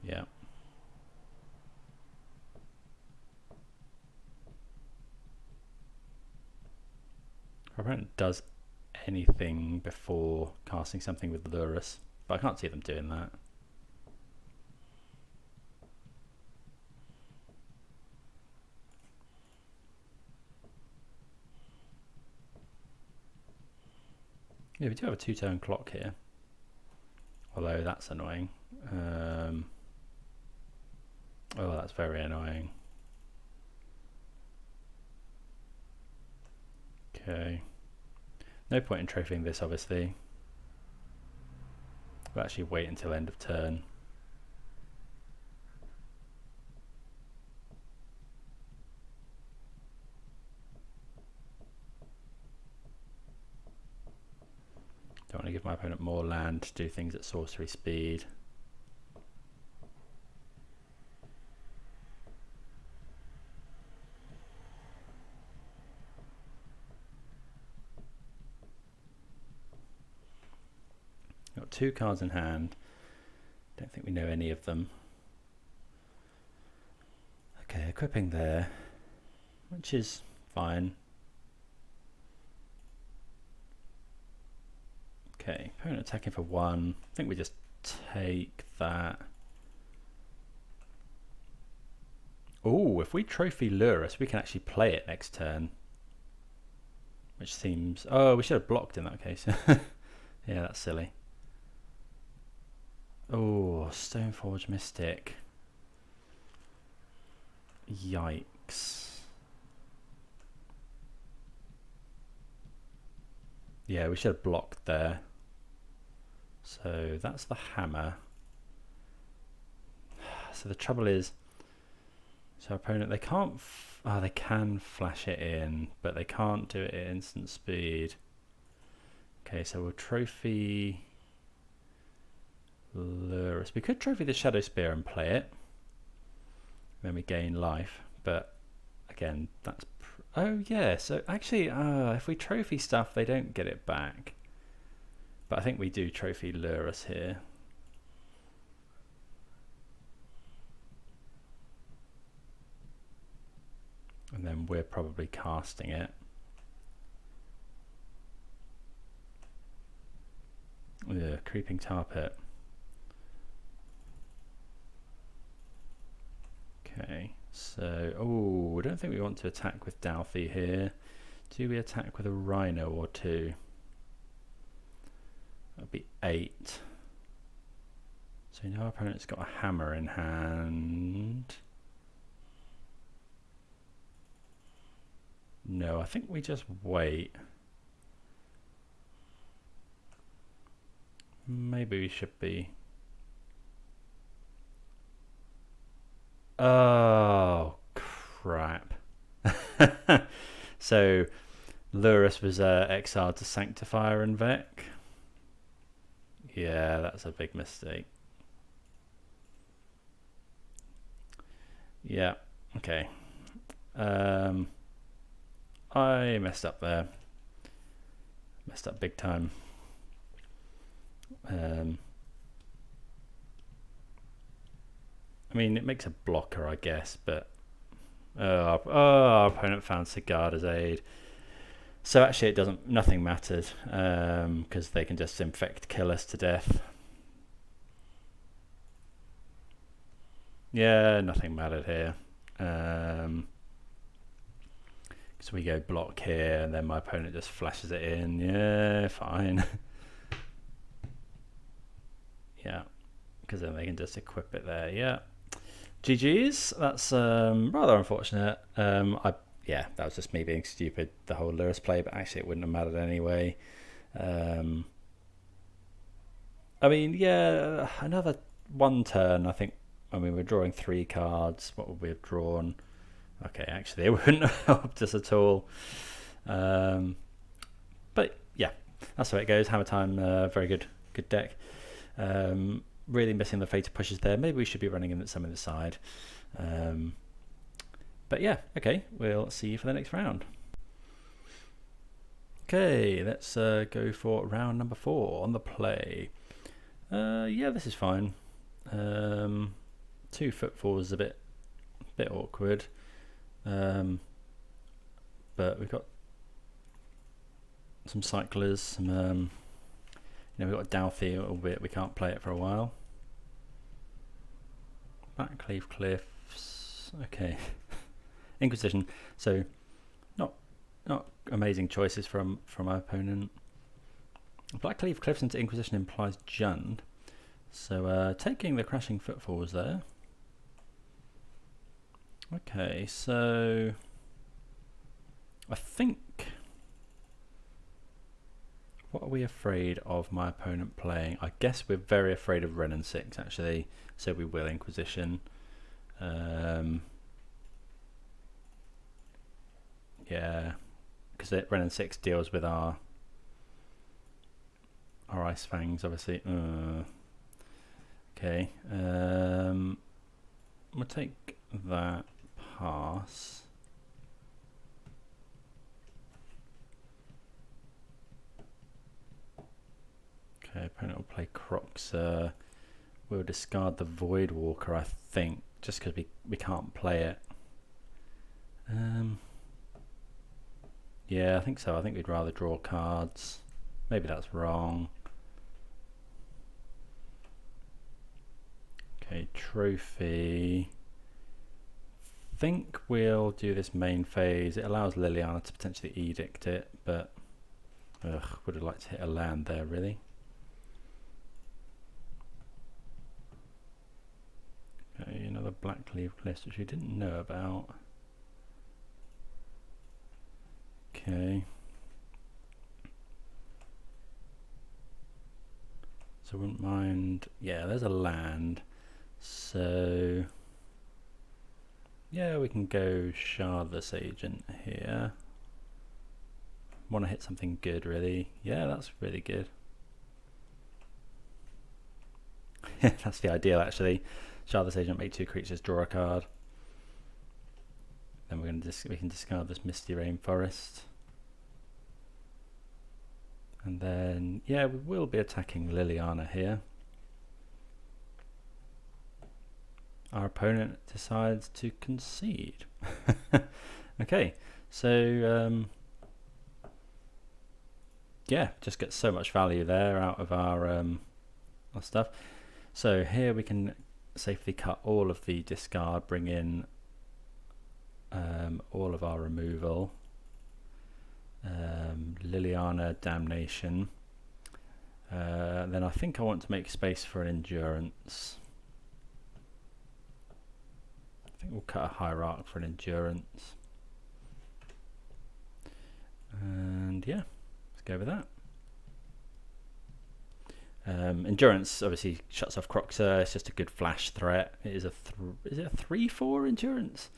Yeah. Our opponent does anything before casting something with Lurrus, but I can't see them doing that. Yeah, we do have a 2-turn clock here, although that's annoying. Oh, that's very annoying. Okay. No point in trophying this, obviously. We'll actually wait until end of turn. Don't want to give my opponent more land to do things at sorcery speed. Got 2 cards in hand. Don't think we know any of them. Okay, equipping there, which is fine. Okay, opponent attacking for 1. I think we just take that. Oh, if we trophy Lurrus, we can actually play it next turn. Which seems... Oh, we should have blocked in that case. Yeah, that's silly. Oh, Stoneforge Mystic. Yikes. Yeah, we should have blocked there. So that's the hammer. So the trouble is, so opponent, they can't, they can flash it in, but they can't do it at instant speed. Okay, so we'll trophy Lurrus. We could trophy the Shadow Spear and play it. Then we gain life, but again, that's... oh yeah, so actually, if we trophy stuff, they don't get it back. But I think we do trophy Lurrus here. And then we're probably casting it. Yeah, Creeping Tar Pit. Okay, so, oh, I don't think we want to attack with Dauthi here. Do we attack with a Rhino or two? That'd be 8. So now our opponent's got a hammer in hand. No, I think we just wait. Maybe we should be. Oh, crap. So, Lurrus was exiled to Sanctifier and Vec. Yeah, that's a big mistake. Yeah, okay. I messed up there. Messed up big time. I mean, it makes a blocker, I guess, but our opponent found Sigarda's Aid. So actually, it doesn't. Nothing mattered because they can just infect kill us to death. Yeah, nothing mattered here. So we go block here, and then my opponent just flashes it in. Yeah, fine. Yeah, because then they can just equip it there. Yeah. GG's. That's rather unfortunate. Yeah, that was just me being stupid, the whole Lurrus play, but actually it wouldn't have mattered anyway. I mean, yeah, another one turn, I think. I mean, we're drawing 3 cards. What would we have drawn? Okay, actually, it wouldn't have helped us at all. But yeah, that's the way it goes. Hammer Time, very good deck. Really missing the Fated Pushes there. Maybe we should be running in some of the side. But yeah, okay, we'll see you for the next round. Okay, let's go for round number 4 on the play. Yeah, this is fine. 2 footfalls is a bit awkward. But we've got some cyclers, some we've got Dauthi, albeit we can't play it for a while. Backcleave Cliffs, okay. Inquisition, so not amazing choices from our opponent. Blackcleave Cliffs into Inquisition implies Jund, so taking the Crashing Footfalls there. Okay, so I think, what are we afraid of my opponent playing? I guess we're very afraid of Ren and 6 actually, so we will Inquisition. Yeah, because Ren and 6 deals with our Ice-Fangs obviously. Okay, we'll take that, pass. Okay, opponent will play Crocs. We'll discard the Voidwalker, I think, just because we can't play it. Yeah, I think so. I think we'd rather draw cards. Maybe that's wrong. Okay, trophy. Think we'll do this main phase. It allows Liliana to potentially edict it, but would have liked to hit a land there, really. Okay, another Blackcleave Cliffs, which we didn't know about. Okay. So I wouldn't mind. Yeah, there's a land. So yeah, we can go Shardless Agent here. Want to hit something good, really. Yeah, that's really good. That's the ideal, actually. Shardless Agent, make 2 creatures, draw a card. Then we can discard this Misty Rainforest. And then, yeah, we will be attacking Liliana here. Our opponent decides to concede. Okay, so yeah, just get so much value there out of our stuff. So here we can safely cut all of the discard, bring in all of our removal. Liliana, Damnation. Then I think I want to make space for an Endurance. I think we'll cut a Hierarch for an Endurance. And yeah, let's go with that. Endurance obviously shuts off Croxer. It's just a good flash threat. It is is it a 3/4 Endurance?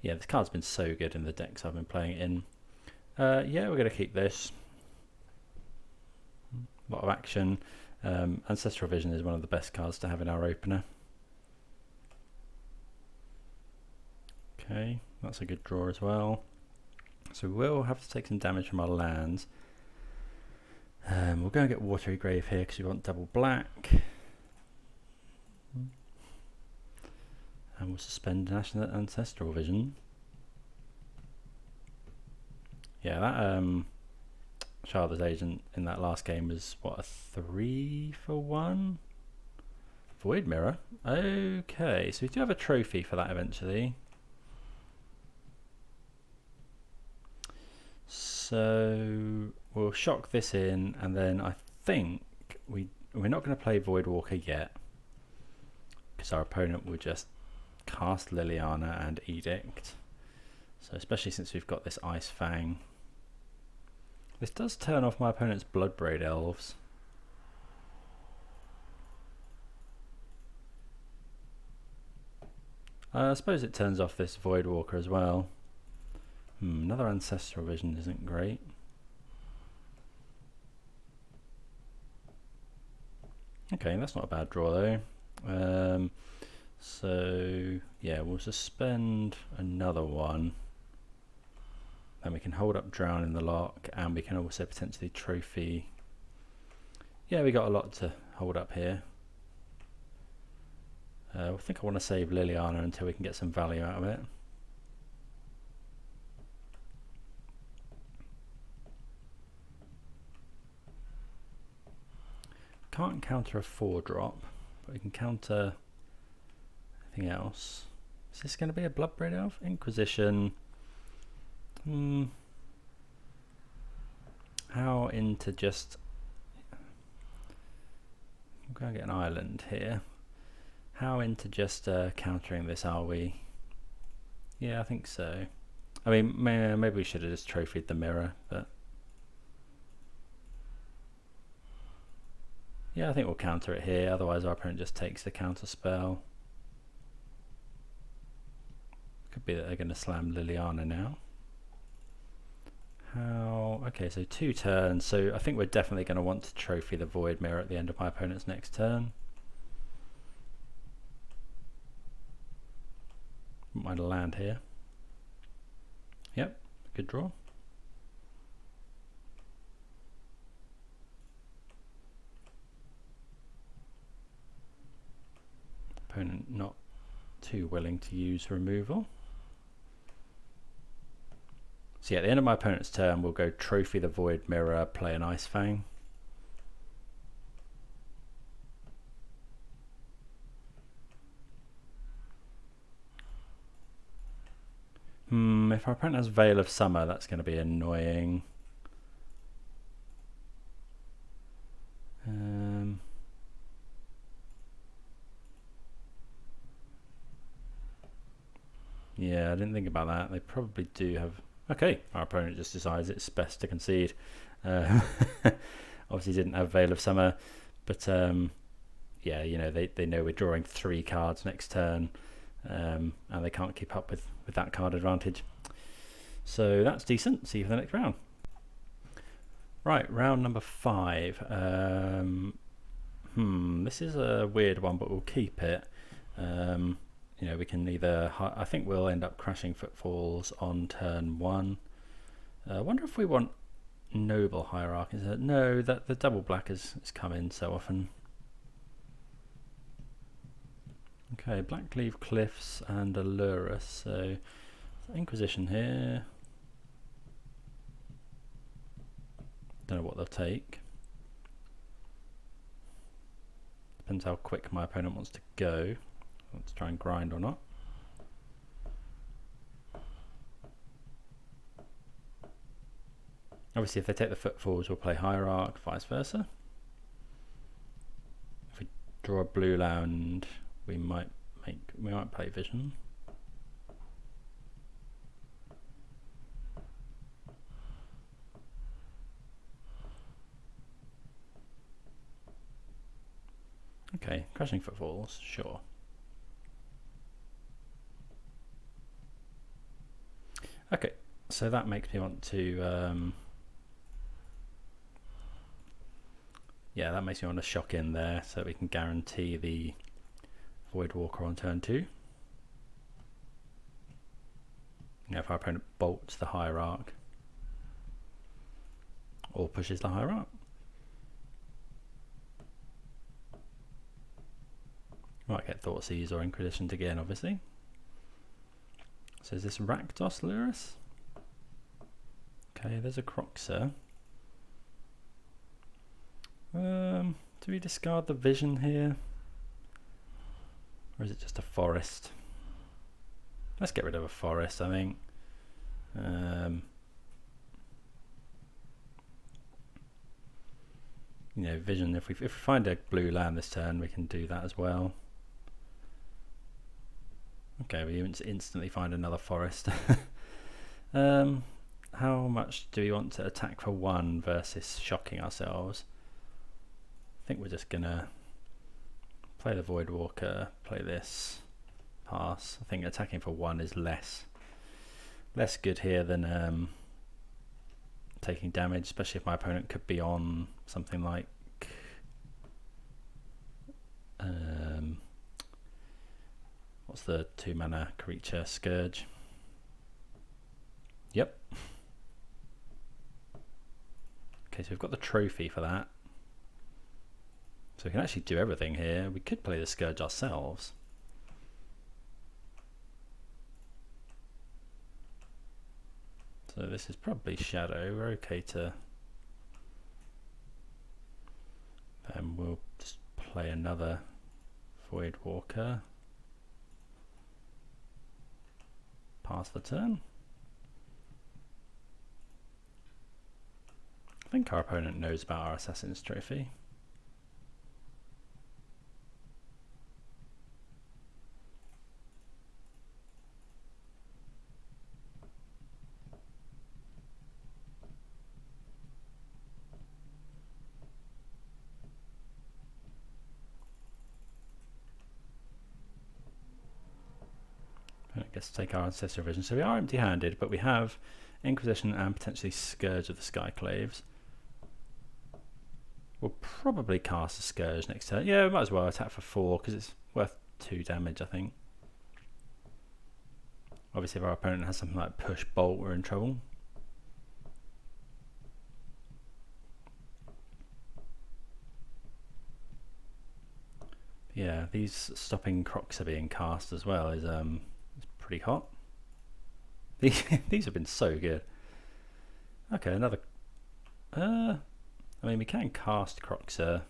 Yeah, this card's been so good in the decks I've been playing it in. Yeah, we're going to keep this. A lot of action. Ancestral Vision is one of the best cards to have in our opener. Okay, that's a good draw as well. So we'll have to take some damage from our lands. We'll go and get Watery Grave here because we want double black. And we'll suspend National Ancestral Vision. Yeah, that Shardless Agent in that last game was, what, a 3/1? Void Mirror. Okay, so we do have a trophy for that eventually. So we'll shock this in, and then I think we're not going to play Voidwalker yet, because our opponent will just cast Liliana and Edict. So especially since we've got this Ice-Fang. This does turn off my opponent's Bloodbraid Elves. I suppose it turns off this Voidwalker as well. Another Ancestral Vision isn't great. Okay, that's not a bad draw though. So yeah, we'll suspend another one. Then we can hold up Drown in the Loch, and we can also potentially trophy. Yeah, we got a lot to hold up here. I think I want to save Liliana until we can get some value out of it. Can't counter a 4-drop, but we can counter anything else. Is this going to be a Bloodbraid Elf? Inquisition. How into just... I'm going to get an island here. How into just countering this are we? Yeah, I think so. I mean, maybe we should have just trophied the mirror, but... Yeah, I think we'll counter it here, otherwise our opponent just takes the counter spell. Could be that they're going to slam Liliana now. How? Okay, so 2 turns, so I think we're definitely going to want to trophy the Void Mirror at the end of my opponent's next turn. Might land here. Yep, good draw. Opponent not too willing to use removal. So yeah, at the end of my opponent's turn, we'll go trophy the Void Mirror, play an Ice-Fang. If our opponent has Veil of Summer, that's going to be annoying. Yeah, I didn't think about that. They probably do have... Okay, our opponent just decides it's best to concede. Obviously didn't have Veil of Summer, But yeah, you know, they know we're drawing 3 cards next turn, and they can't keep up with that card advantage. So that's decent. See you for the next round. Right, round number 5. This is a weird one, but we'll keep it. You know, we can either, I think we'll end up Crashing Footfalls on turn 1. I wonder if we want Ignoble Hierarch. Is it? No, that the double black has come in so often. Okay, Blackleaf Cliffs and Allurus. So Inquisition here. Don't know what they'll take. Depends how quick my opponent wants to go. Let's try and grind or not. Obviously, if they take the Footfalls, we'll play Hierarch, vice versa. If we draw a blue land, we might play Vision. Okay, Crashing Footfalls, sure. Okay, so that makes me want to yeah, that makes me want to shock in there so that we can guarantee the Voidwalker on turn 2. Now if our opponent bolts the Hierarch or pushes the Hierarch. Might get Thoughtseize or Inquisition again, obviously. So is this Rakdos Lurus? Okay, there's a Croxer. Do we discard the Vision here? Or is it just a forest? Let's get rid of a forest, I think. You know, Vision, if we find a blue land this turn, we can do that as well. Okay, we instantly find another forest. How much do we want to attack for 1 versus shocking ourselves? I think we're just gonna play the Voidwalker, play this, pass. I think attacking for 1 is less good here than taking damage, especially if my opponent could be on something like what's the 2-mana creature? Scourge. Yep. Okay, so we've got the trophy for that. So we can actually do everything here. We could play the Scourge ourselves. So this is probably Shadow. We're okay to... Then we'll just play another Voidwalker. Pass the turn. I think our opponent knows about our Assassin's Trophy. I guess take our Ancestral Vision. So we are empty-handed, but we have Inquisition and potentially Scourge of the Skyclaves. We'll probably cast a Scourge next turn. Yeah, we might as well attack for 4 because it's worth 2 damage, I think. Obviously, if our opponent has something like Push Bolt, we're in trouble. Yeah, these stopping Crocs are being cast as well is pretty hot. These have been so good. Okay, another. I mean, we can cast Croxer,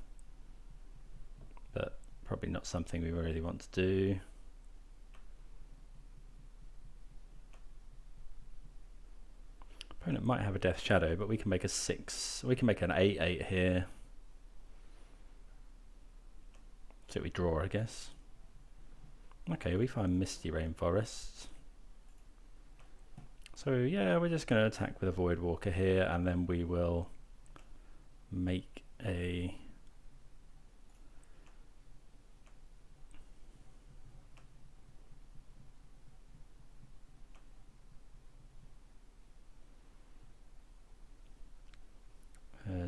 but probably not something we really want to do. Opponent might have a Death Shadow, but we can make a 6. We can make an 8/8 here. So we draw, I guess. Okay, we find Misty Rainforest. So yeah, we're just going to attack with a Voidwalker here, and then we will make a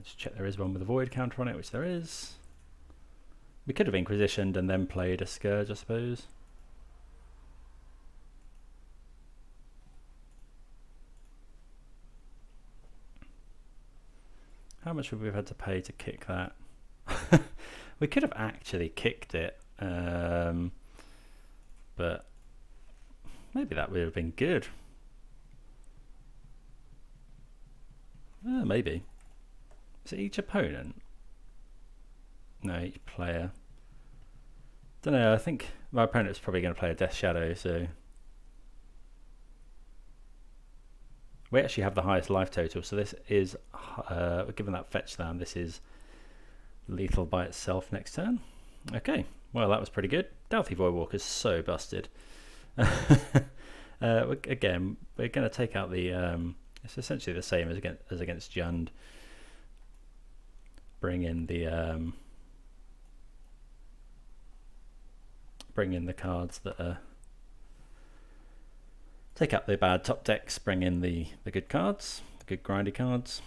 Let's check there is one with a void counter on it, which there is. We could have Inquisitioned and then played a Scourge, I suppose. How much would we have had to pay to kick that? We could have actually kicked it, but maybe that would have been good. Maybe. Is it each opponent? No, each player. Don't know, I think my opponent's probably going to play a Death Shadow, so... We actually have the highest life total, so this is, given that fetch down, this is lethal by itself next turn. Okay, well that was pretty good. Dauthi Voidwalker is so busted. Again, we're going to take out the... it's essentially the same as against Jund. Bring in the cards that are... Take out the bad top decks, bring in the good cards, the good grindy cards.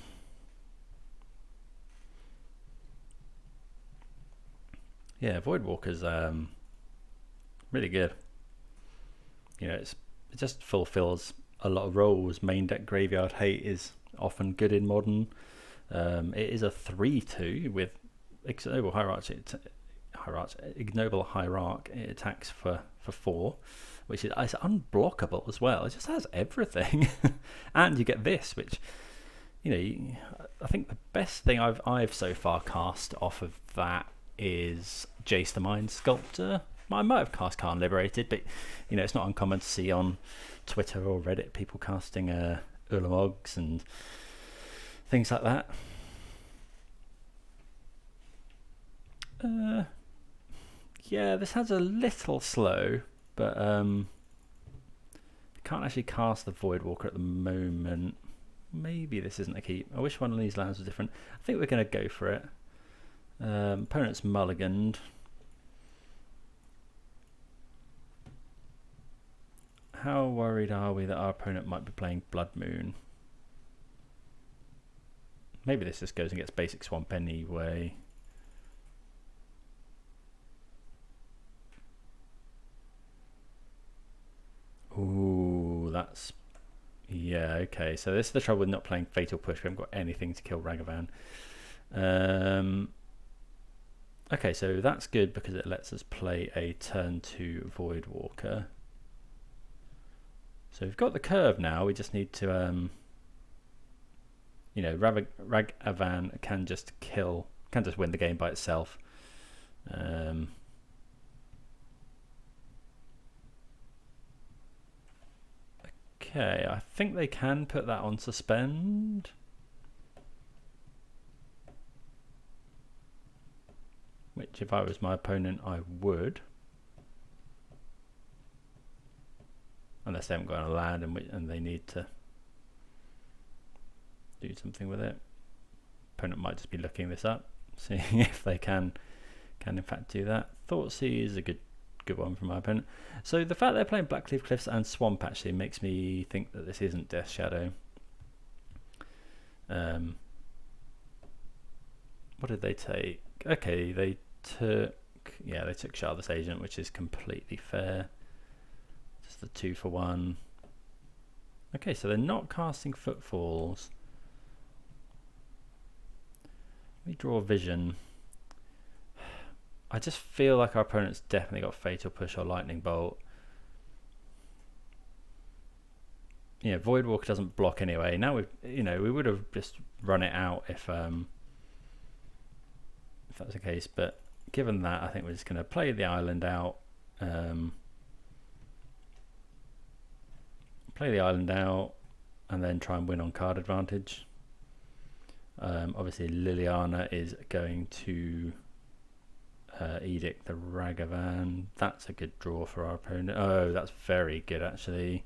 Yeah, Voidwalker's really good. You know, it just fulfills a lot of roles. Main deck graveyard hate is often good in Modern. It is a 3/2 with Ignoble Hierarch. Ignoble Hierarch. It attacks for 4, which is it's unblockable as well. It just has everything, and you get this, which I think the best thing I've so far cast off of that is Jace the Mind Sculptor. I might have cast Khan Liberated, but it's not uncommon to see on Twitter or Reddit people casting Ulamogs and things like that. Yeah, this has a little slow, but can't actually cast the Voidwalker at the moment. Maybe this isn't a keep. I wish one of these lands was different. I think we're going to go for it. Opponent's mulliganed. How worried are we that our opponent might be playing Blood Moon? Maybe this just goes and gets basic swamp anyway. Ooh, that's... Yeah, okay. So this is the trouble with not playing Fatal Push. We haven't got anything to kill Ragavan. Okay, so that's good because it lets us play a turn 2 Voidwalker. So we've got the curve now. We just need to, Ragavan can just win the game by itself. Okay, I think they can put that on suspend. Which, if I was my opponent, I would. Unless they haven't got a land and they need to do something with it. Opponent might just be looking this up, seeing if they can in fact do that. Thoughtseize is a good one from my opponent. So the fact they're playing Blackleaf Cliffs and Swamp actually makes me think that this isn't Death Shadow. What did they take? Okay, they took Shardless Agent, which is completely fair. Just the 2-for-1. Okay, so they're not casting Footfalls. Let me draw Vision. I just feel like our opponent's definitely got Fatal Push or Lightning Bolt. Voidwalker doesn't block anyway. Now we would have just run it out if that's the case. But given that, I think we're just going to play the island out. Play the island out, and then try and win on card advantage. Obviously, Liliana is going to Edict the Ragavan. That's a good draw for our opponent. Oh, that's very good actually,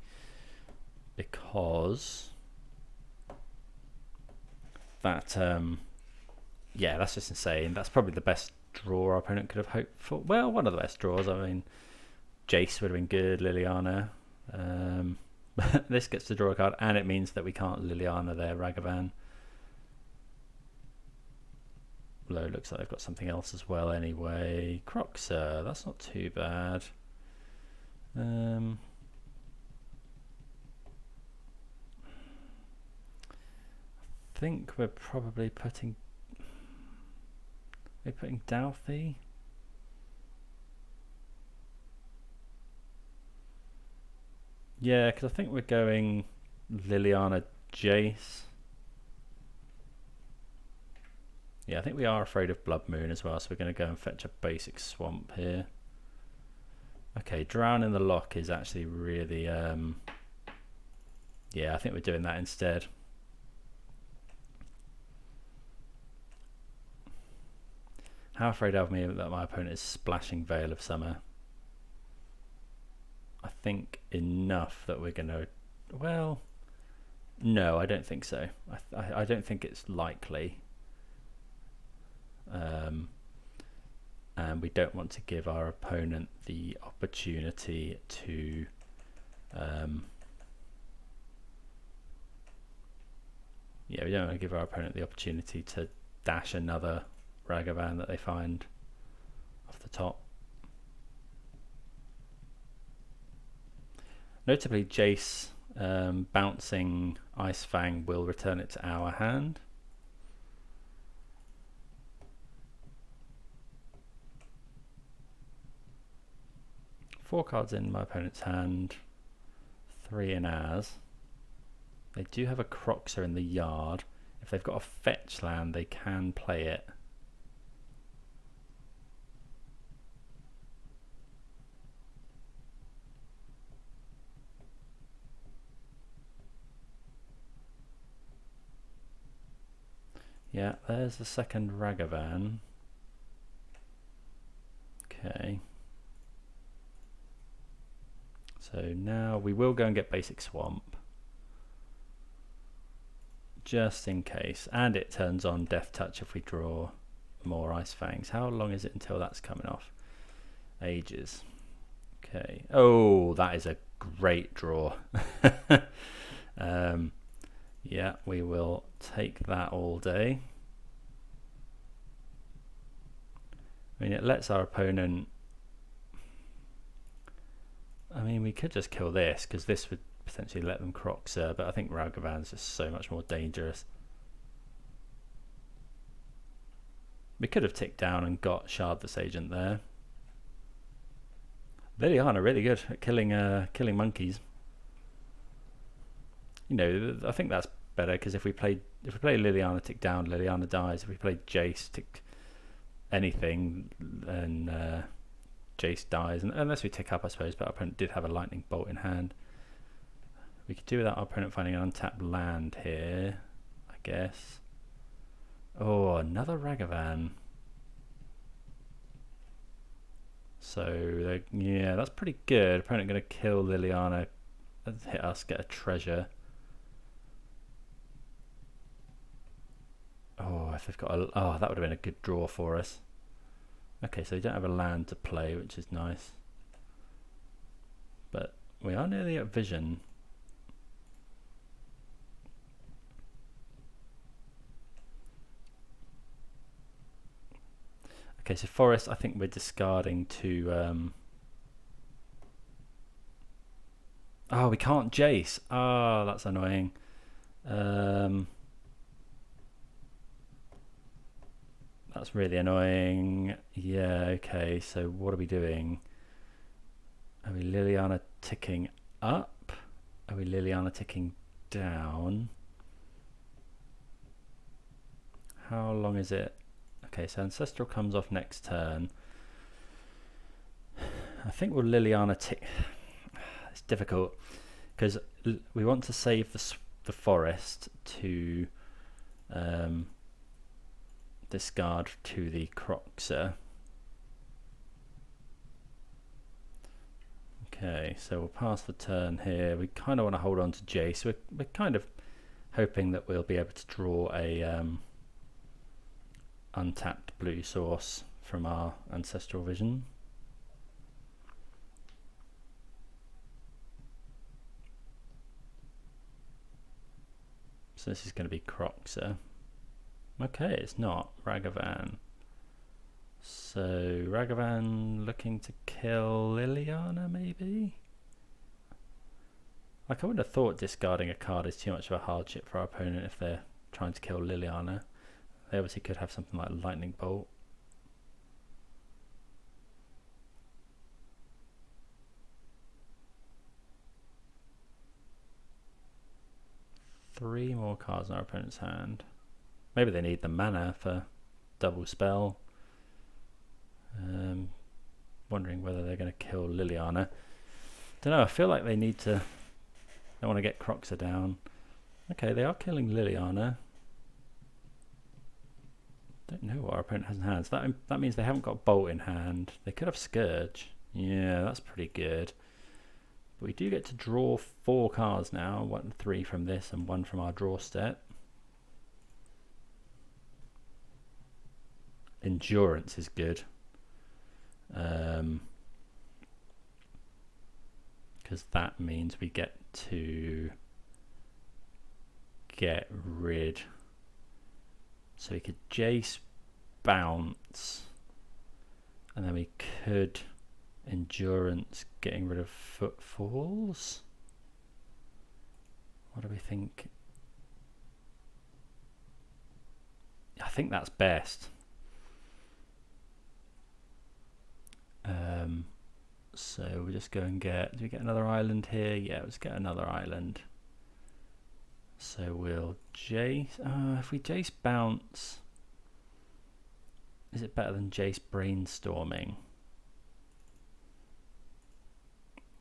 because that that's just insane. That's probably the best draw our opponent could have hoped for. Well, one of the best draws. I mean, Jace would have been good, Liliana. This gets to draw a card, and it means that we can't Liliana their Ragavan. Although it looks like they've got something else as well anyway. Croxer, that's not too bad. I think we're probably putting... We're putting Dauthi. Yeah, because I think we're going Liliana Jace. Yeah, I think we are afraid of Blood Moon as well, so we're going to go and fetch a basic swamp here. Okay, Drown in the Loch is actually really... yeah, I think we're doing that instead. How afraid of me that my opponent is splashing Veil of Summer? I think enough that we're going to... Well, no, I don't think so. I don't think it's likely. And we don't want to give our opponent the opportunity to... yeah, we don't want to give our opponent the opportunity to dash another Ragavan that they find off the top. Notably, Jace bouncing Ice-Fang will return it to our hand. Four cards in my opponent's hand, 3 in ours. They do have a Croxer in the yard. If they've got a fetch land, they can play it. Yeah, there's the second Ragavan. Okay. So now we will go and get basic swamp. Just in case. And it turns on Death Touch if we draw more Ice-Fangs. How long is it until that's coming off? Ages. Okay. Oh, that is a great draw. Yeah, we will take that all day. I mean, it lets our opponent... I mean, we could just kill this, because this would potentially let them Croxer, but I think Ragavan's just so much more dangerous. We could have ticked down and got Shardless Agent there. Liliana really good at killing monkeys. You know, I think that's better because if we play Liliana tick down, Liliana dies. If we play Jace tick anything, then Jace dies, and unless we tick up, I suppose. But our opponent did have a lightning bolt in hand. We could do without our opponent finding an untapped land here, I guess. Oh, another Ragavan. So yeah, that's pretty good. Opponent going to kill Liliana, hit us, get a treasure. Oh, if they've got a... Oh, that would have been a good draw for us. Okay, so we don't have a land to play, which is nice. But we are nearly at vision. Okay, so forest, I think we're discarding to... Oh, we can't Jace. Oh, that's annoying. That's really annoying. Yeah, okay, so what are we doing? Are we Liliana ticking up? Are we Liliana ticking down? How long is it? Okay, so Ancestral comes off next turn. I think we'll Liliana tick... It's difficult, because we want to save the forest to... discard to the Croxer. Okay, so we'll pass the turn here. We kind of want to hold on to Jace. We're kind of hoping that we'll be able to draw a untapped blue source from our Ancestral Vision. So this is going to be Croxer. Okay, it's not Ragavan. So Ragavan looking to kill Liliana, maybe? Like, I would have thought discarding a card is too much of a hardship for our opponent if they're trying to kill Liliana. They obviously could have something like Lightning Bolt. Three more cards in our opponent's hand. Maybe they need the mana for double spell. Wondering whether they're going to kill Liliana. Don't know, I feel like they need to... They want to get Croxa down. Okay, they are killing Liliana. Don't know what our opponent has in hand. So that means they haven't got Bolt in hand. They could have Scourge. Yeah, that's pretty good. But we do get to draw 4 cards now. 3 from this and 1 from our draw step. Endurance is good. Because that means we get to get rid. So we could Jace bounce, and then we could endurance getting rid of footfalls. What do we think? I think that's best. So we'll just go and get, do we get another island here? Yeah, let's get another island. So we'll Jace, if we Jace bounce, is it better than Jace brainstorming?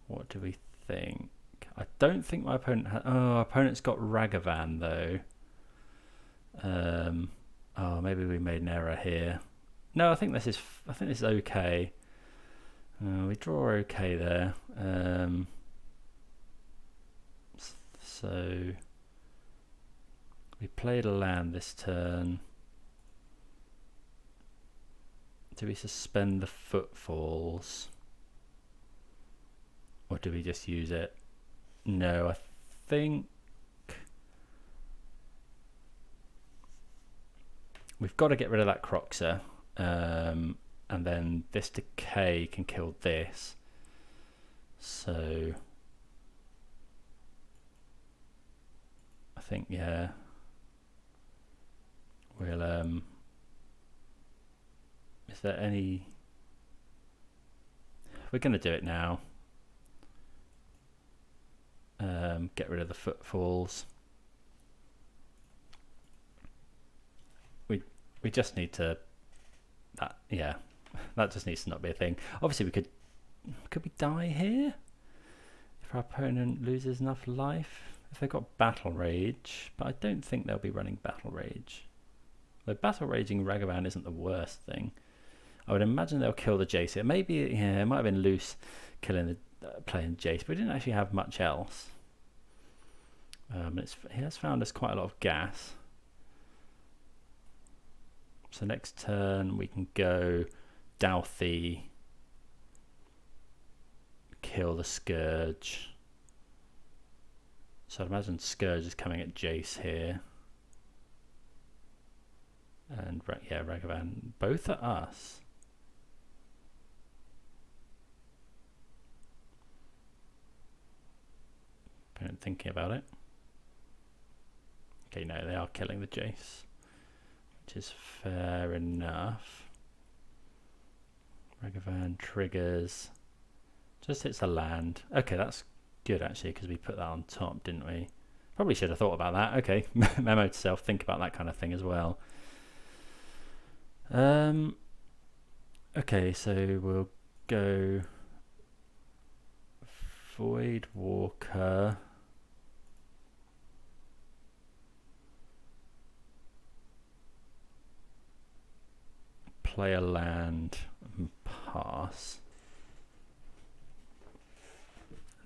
What do we think? I don't think my opponent has, our opponent's got Ragavan though. Oh, maybe we made an error here. No, I think this is okay. We draw okay there. So we played a land this turn. Do we suspend the footfalls? Or do we just use it? No, I think we've got to get rid of that Croxa. And then this decay can kill this. So I think, yeah, we'll is there any, we're going to do it now. Get rid of the footfalls. We just need to, that, yeah, that just needs to not be a thing. Obviously we could we die here if our opponent loses enough life? If they've got Battle Rage, but I don't think they'll be running Battle Rage. Though Battle Raging Ragavan isn't the worst thing. I would imagine they'll kill the Jace. It maybe, yeah, it might have been loose killing the playing Jace, but we didn't actually have much else. He has found us quite a lot of gas. So next turn we can go Dauthi, kill the Scourge. So I'd imagine Scourge is coming at Jace here. And yeah, Ragavan, both at us. I'm thinking about it. Okay, no, they are killing the Jace, which is fair enough. Ragavan triggers. Just hits a land. Okay, that's good actually, because we put that on top, didn't we? Probably should have thought about that. Okay, memo to self, think about that kind of thing as well. Okay, so we'll go Voidwalker. Play a land and pass.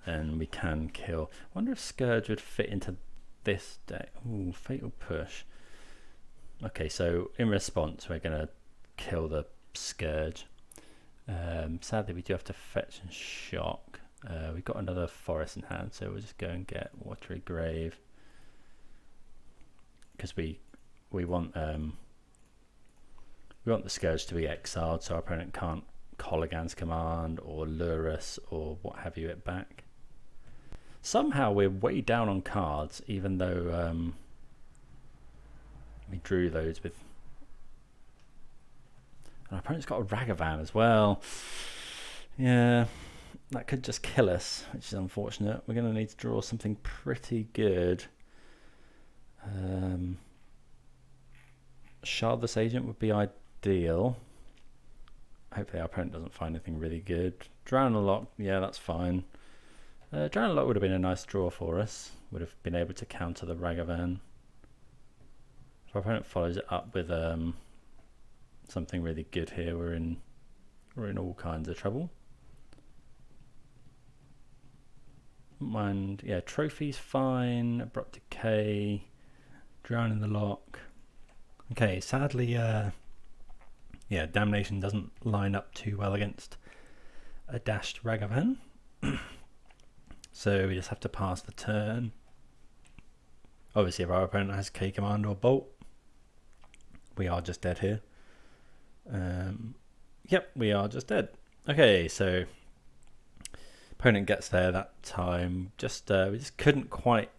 Then we can kill. I wonder if Scourge would fit into this deck. Ooh, Fatal Push. Okay, so in response, we're going to kill the Scourge. Sadly, we do have to fetch and shock. We've got another forest in hand, so we'll just go and get Watery Grave. Because we we want the Scourge to be exiled, so our opponent can't Kolaghan's Command or lure us or what have you it back. Somehow we're way down on cards, even though we drew those with. And our opponent's got a Ragavan as well. Yeah, that could just kill us, which is unfortunate. We're going to need to draw something pretty good. Shardless Agent would be ideal. Hopefully our opponent doesn't find anything really good. Drown a Loch, yeah, that's fine. Drown a Loch would have been a nice draw for us. Would have been able to counter the Ragavan. If our opponent follows it up with something really good here, we're in all kinds of trouble. Mind, yeah, Trophy's fine. Abrupt Decay, Drown in the Loch. Okay, sadly, yeah, Damnation doesn't line up too well against a dashed Ragavan. So we just have to pass the turn. Obviously, if our opponent has K Command or Bolt, we are just dead here. Yep, we are just dead. Okay, so opponent gets there that time. Just we just couldn't quite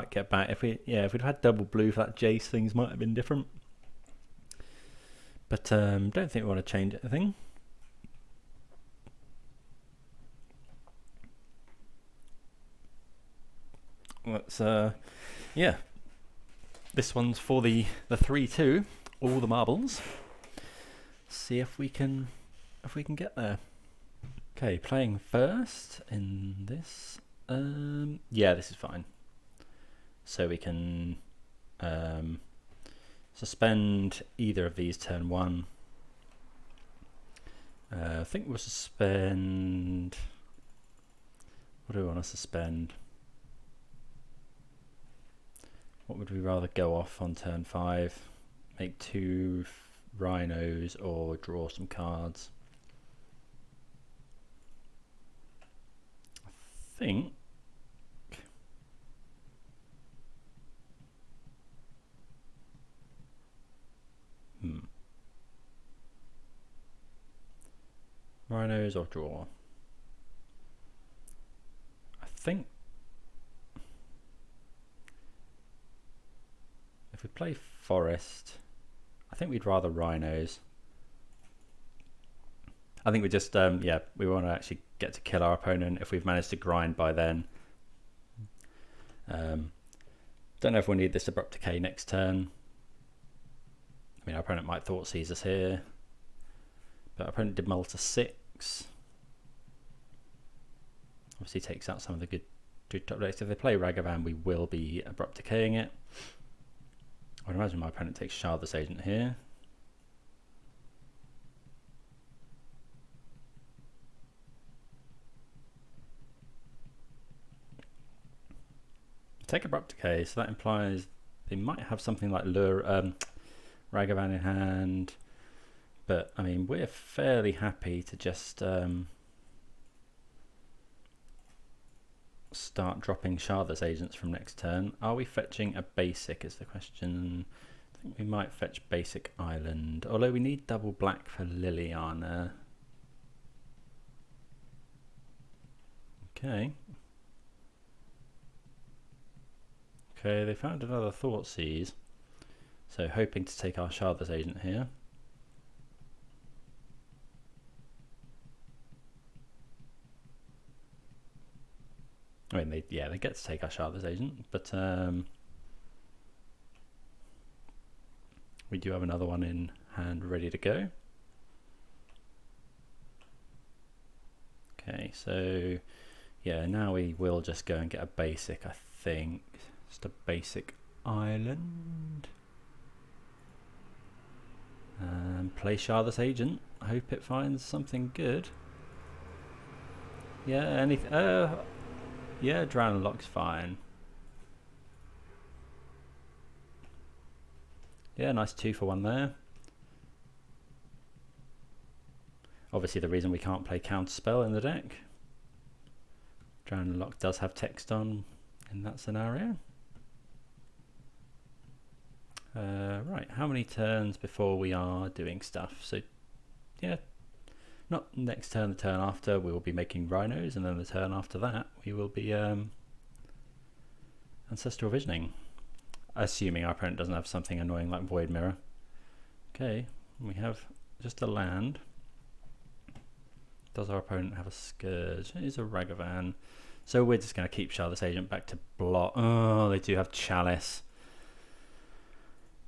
get back. If we'd had double blue for that Jace, things might have been different. But don't think we want to change anything. Let's yeah. This one's for the 3-2, all the marbles. See if we can get there. Okay, playing first in this. Yeah, this is fine. So we can suspend either of these turn 1. I think we'll suspend. What do we want to suspend? What would we rather go off on turn 5? Make 2 rhinos or draw some cards? I think rhinos or draw. I think if we play forest, I think we'd rather rhinos. I think we just yeah, we want to actually get to kill our opponent if we've managed to grind by then. Don't know if we'll need this Abrupt Decay next turn. I mean, our opponent might Thoughtseize us here, but our opponent did mull to 6. Obviously takes out some of the good top decks. If they play Ragavan, we will be Abrupt Decaying it. I would imagine my opponent takes Shardless Agent here. Take Abrupt Decay, so that implies they might have something like Ragavan in hand, but I mean we're fairly happy to just start dropping Shardless Agents from next turn. Are we fetching a basic is the question. I think we might fetch basic island, although we need double black for Liliana. Okay. Okay, they found another Thoughtseize, so hoping to take our Shardless Agent here. I mean, they get to take our Shardless Agent, but we do have another one in hand ready to go. Okay, so yeah, now we will just go and get a basic, I think. Just a basic island. Play Shardless Agent. I hope it finds something good. Yeah, anything. Yeah, Drown and Loch's fine. Yeah, nice 2-for-1 there. Obviously the reason we can't play Counterspell in the deck. Drown and Loch does have text on in that scenario. Right, how many turns before we are doing stuff? So, yeah, not next turn, the turn after we will be making rhinos, and then the turn after that we will be Ancestral Visioning. Assuming our opponent doesn't have something annoying like Void Mirror. Okay, we have just a land. Does our opponent have a Scourge? It is a Ragavan. So we're just going to keep Shardless Agent back to block. Oh, they do have Chalice.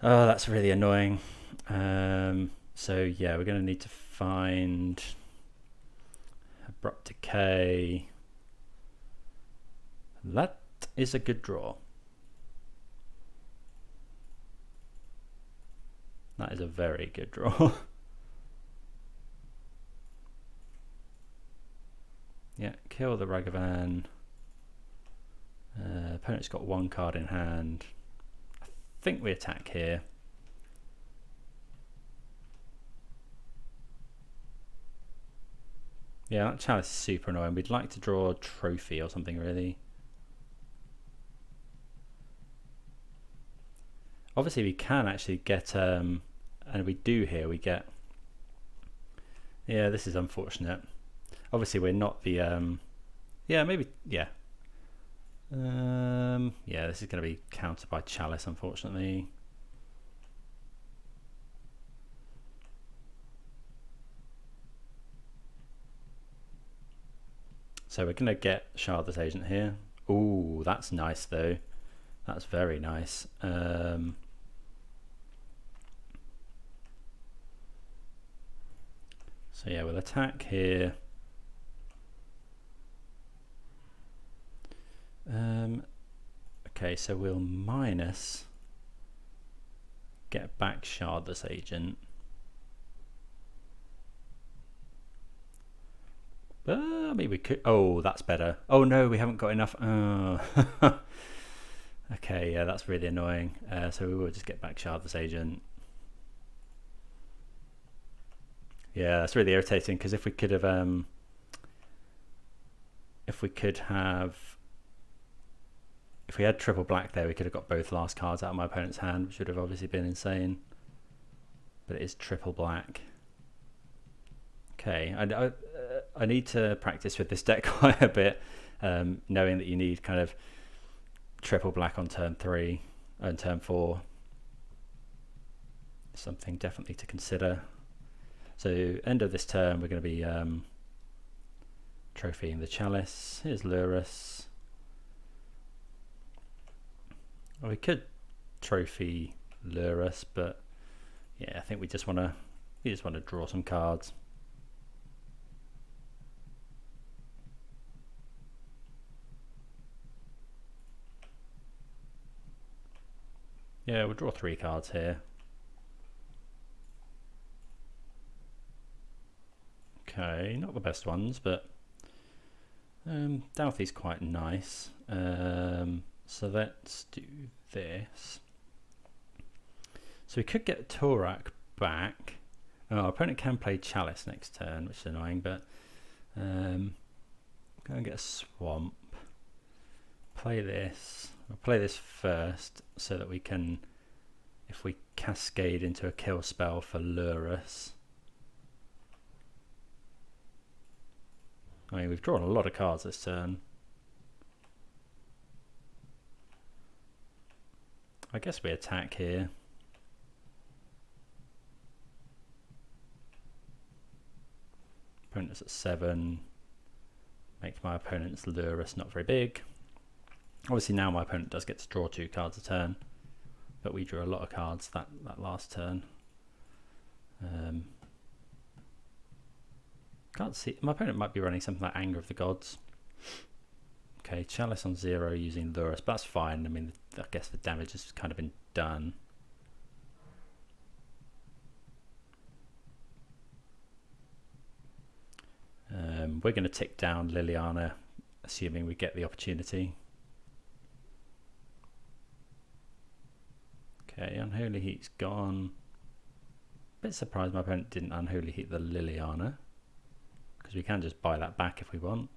Oh, that's really annoying. So yeah, we're going to need to find Abrupt Decay. That is a good draw. That is a very good draw. Yeah, kill the Ragavan. Opponent's got one card in hand. I think we attack here. Yeah, that Chalice is super annoying. We'd like to draw a trophy or something, really. Obviously, we can actually get, and we do here, we get... Yeah, this is unfortunate. Obviously, we're not the... yeah, maybe... Yeah. Yeah, this is going to be countered by Chalice, unfortunately. So we're going to get Shardless Agent here. Ooh, that's nice, though. That's very nice. So yeah, we'll attack here. Okay, so we'll minus, get back Shardless Agent. Maybe we could. Oh, that's better. Oh no, we haven't got enough. Okay, yeah, that's really annoying. So we will just get back Shardless Agent. Yeah, that's really irritating because if we could have, if we had triple black there, we could have got both last cards out of my opponent's hand, which would have obviously been insane. But it is triple black. Okay, I need to practice with this deck quite a bit, knowing that you need kind of triple black on turn 3 and turn 4. Something definitely to consider. So end of this turn, we're going to be trophying the Chalice. Here's Lurrus. Well, we could trophy Lurrus, but yeah, I think we just want to draw some cards. Yeah, we'll draw 3 cards here. Okay, not the best ones, but Dauthie's quite nice. So let's do this. So we could get Tourach back. Oh, our opponent can play Chalice next turn, which is annoying, but go and get a Swamp. Play this. We'll play this first so that we can, if we cascade into a kill spell for Lurrus. I mean, we've drawn a lot of cards this turn. I guess we attack here. Opponent's at 7. Makes my opponent's Lurrus not very big. Obviously now my opponent does get to draw 2 cards a turn, but we drew a lot of cards that last turn. Can't see. My opponent might be running something like Anger of the Gods. Okay, Chalice on 0 using Lurrus, but that's fine. I mean, I guess the damage has kind of been done. We're going to tick down Liliana, assuming we get the opportunity. Okay, Unholy Heat's gone. Bit surprised my opponent didn't Unholy Heat the Liliana, because we can just buy that back if we want.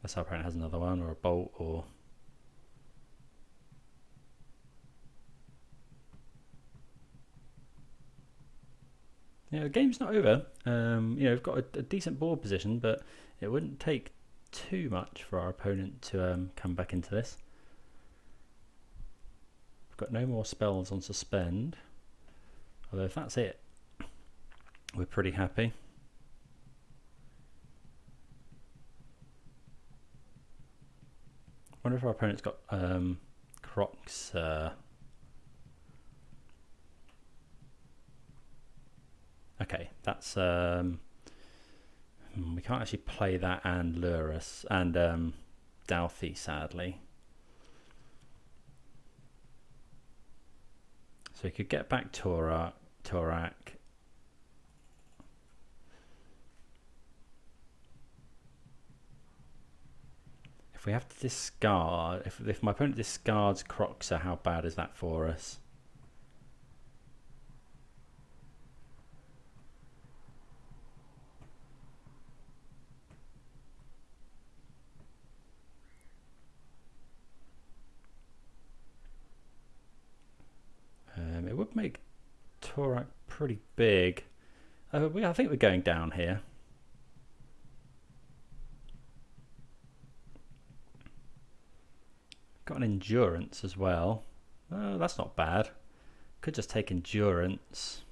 Unless our opponent has another one, or a bolt, or... Yeah, the game's not over. You know, we've got a decent board position, but it wouldn't take too much for our opponent to come back into this. We've got no more spells on suspend. Although if that's it, we're pretty happy. I wonder if our opponent's got Crocs. Okay, that's we can't actually play that and lure us and Dauthi, sadly. So we could get back Tourach. If we have to discard, if my opponent discards Croxer, how bad is that for us? It would make Tourach pretty big. I think we're going down here. Got an endurance as well. Oh, that's not bad. Could just take endurance.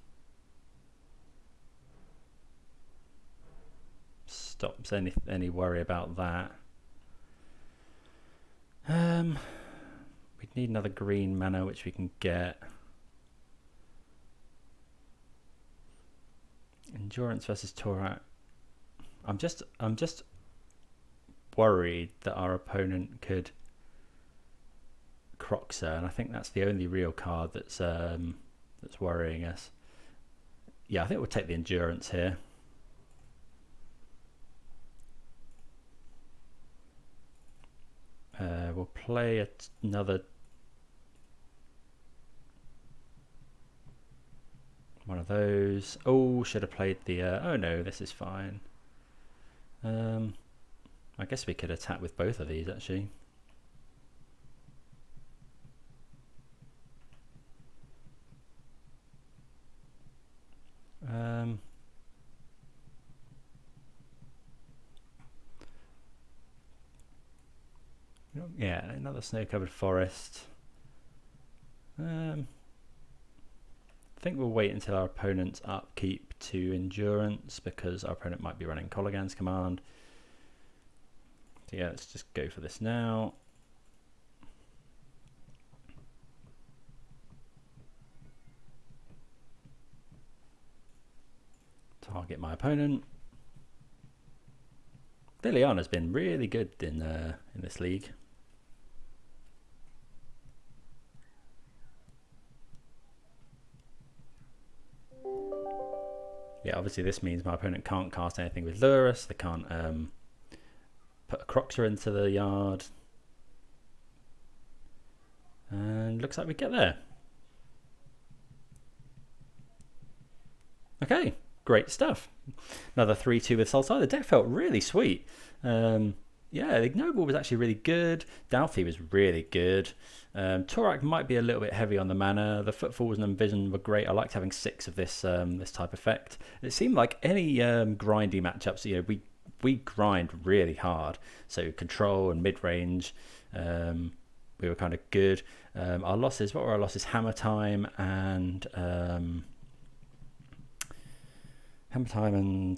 Stops any worry about that. We'd need another green mana, which we can get. Endurance versus Tourach. I'm just worried that our opponent could Croxer, and I think that's the only real card that's worrying us. Yeah, I think we'll take the endurance here. We'll play another one of those. Oh, should have played the oh no, this is fine. I guess we could attack with both of these actually. Yeah, another snow-covered forest. I think we'll wait until our opponent's upkeep to endurance, because our opponent might be running Kolaghan's Command. So yeah, let's just go for this now. Target my opponent. Liliana's been really good in this league. Yeah, obviously this means my opponent can't cast anything with Lurus. They can't put a Croxer into the yard. And looks like we get there. Okay, great stuff. Another 3-2 with Sultai. The deck felt really sweet. Yeah, Ignoble was actually really good. Dauthi was really good. Tourach might be a little bit heavy on the mana. The Footfalls and Vision were great. I liked having 6 of this this type effect. It seemed like any grindy matchups, you know, we grind really hard. So control and mid-range, we were kind of good. Our losses, what were our losses? Hammer Time and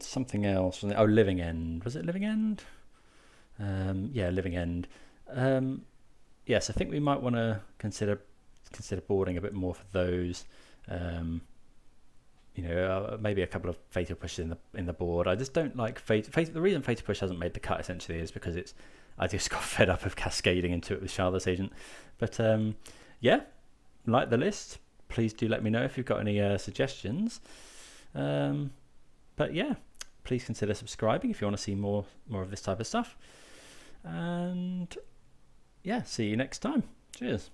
something else. Oh, Living End. Was it Living End? Yeah, Living End. Yes, I think we might want to consider boarding a bit more for those. You know, maybe a couple of Fatal Pushes in the board. I just don't like the reason Fatal Push hasn't made the cut essentially is because I just got fed up of cascading into it with Shardless Agent. But yeah, like the list. Please do let me know if you've got any suggestions. But yeah, please consider subscribing if you want to see more of this type of stuff. And yeah, see you next time. Cheers.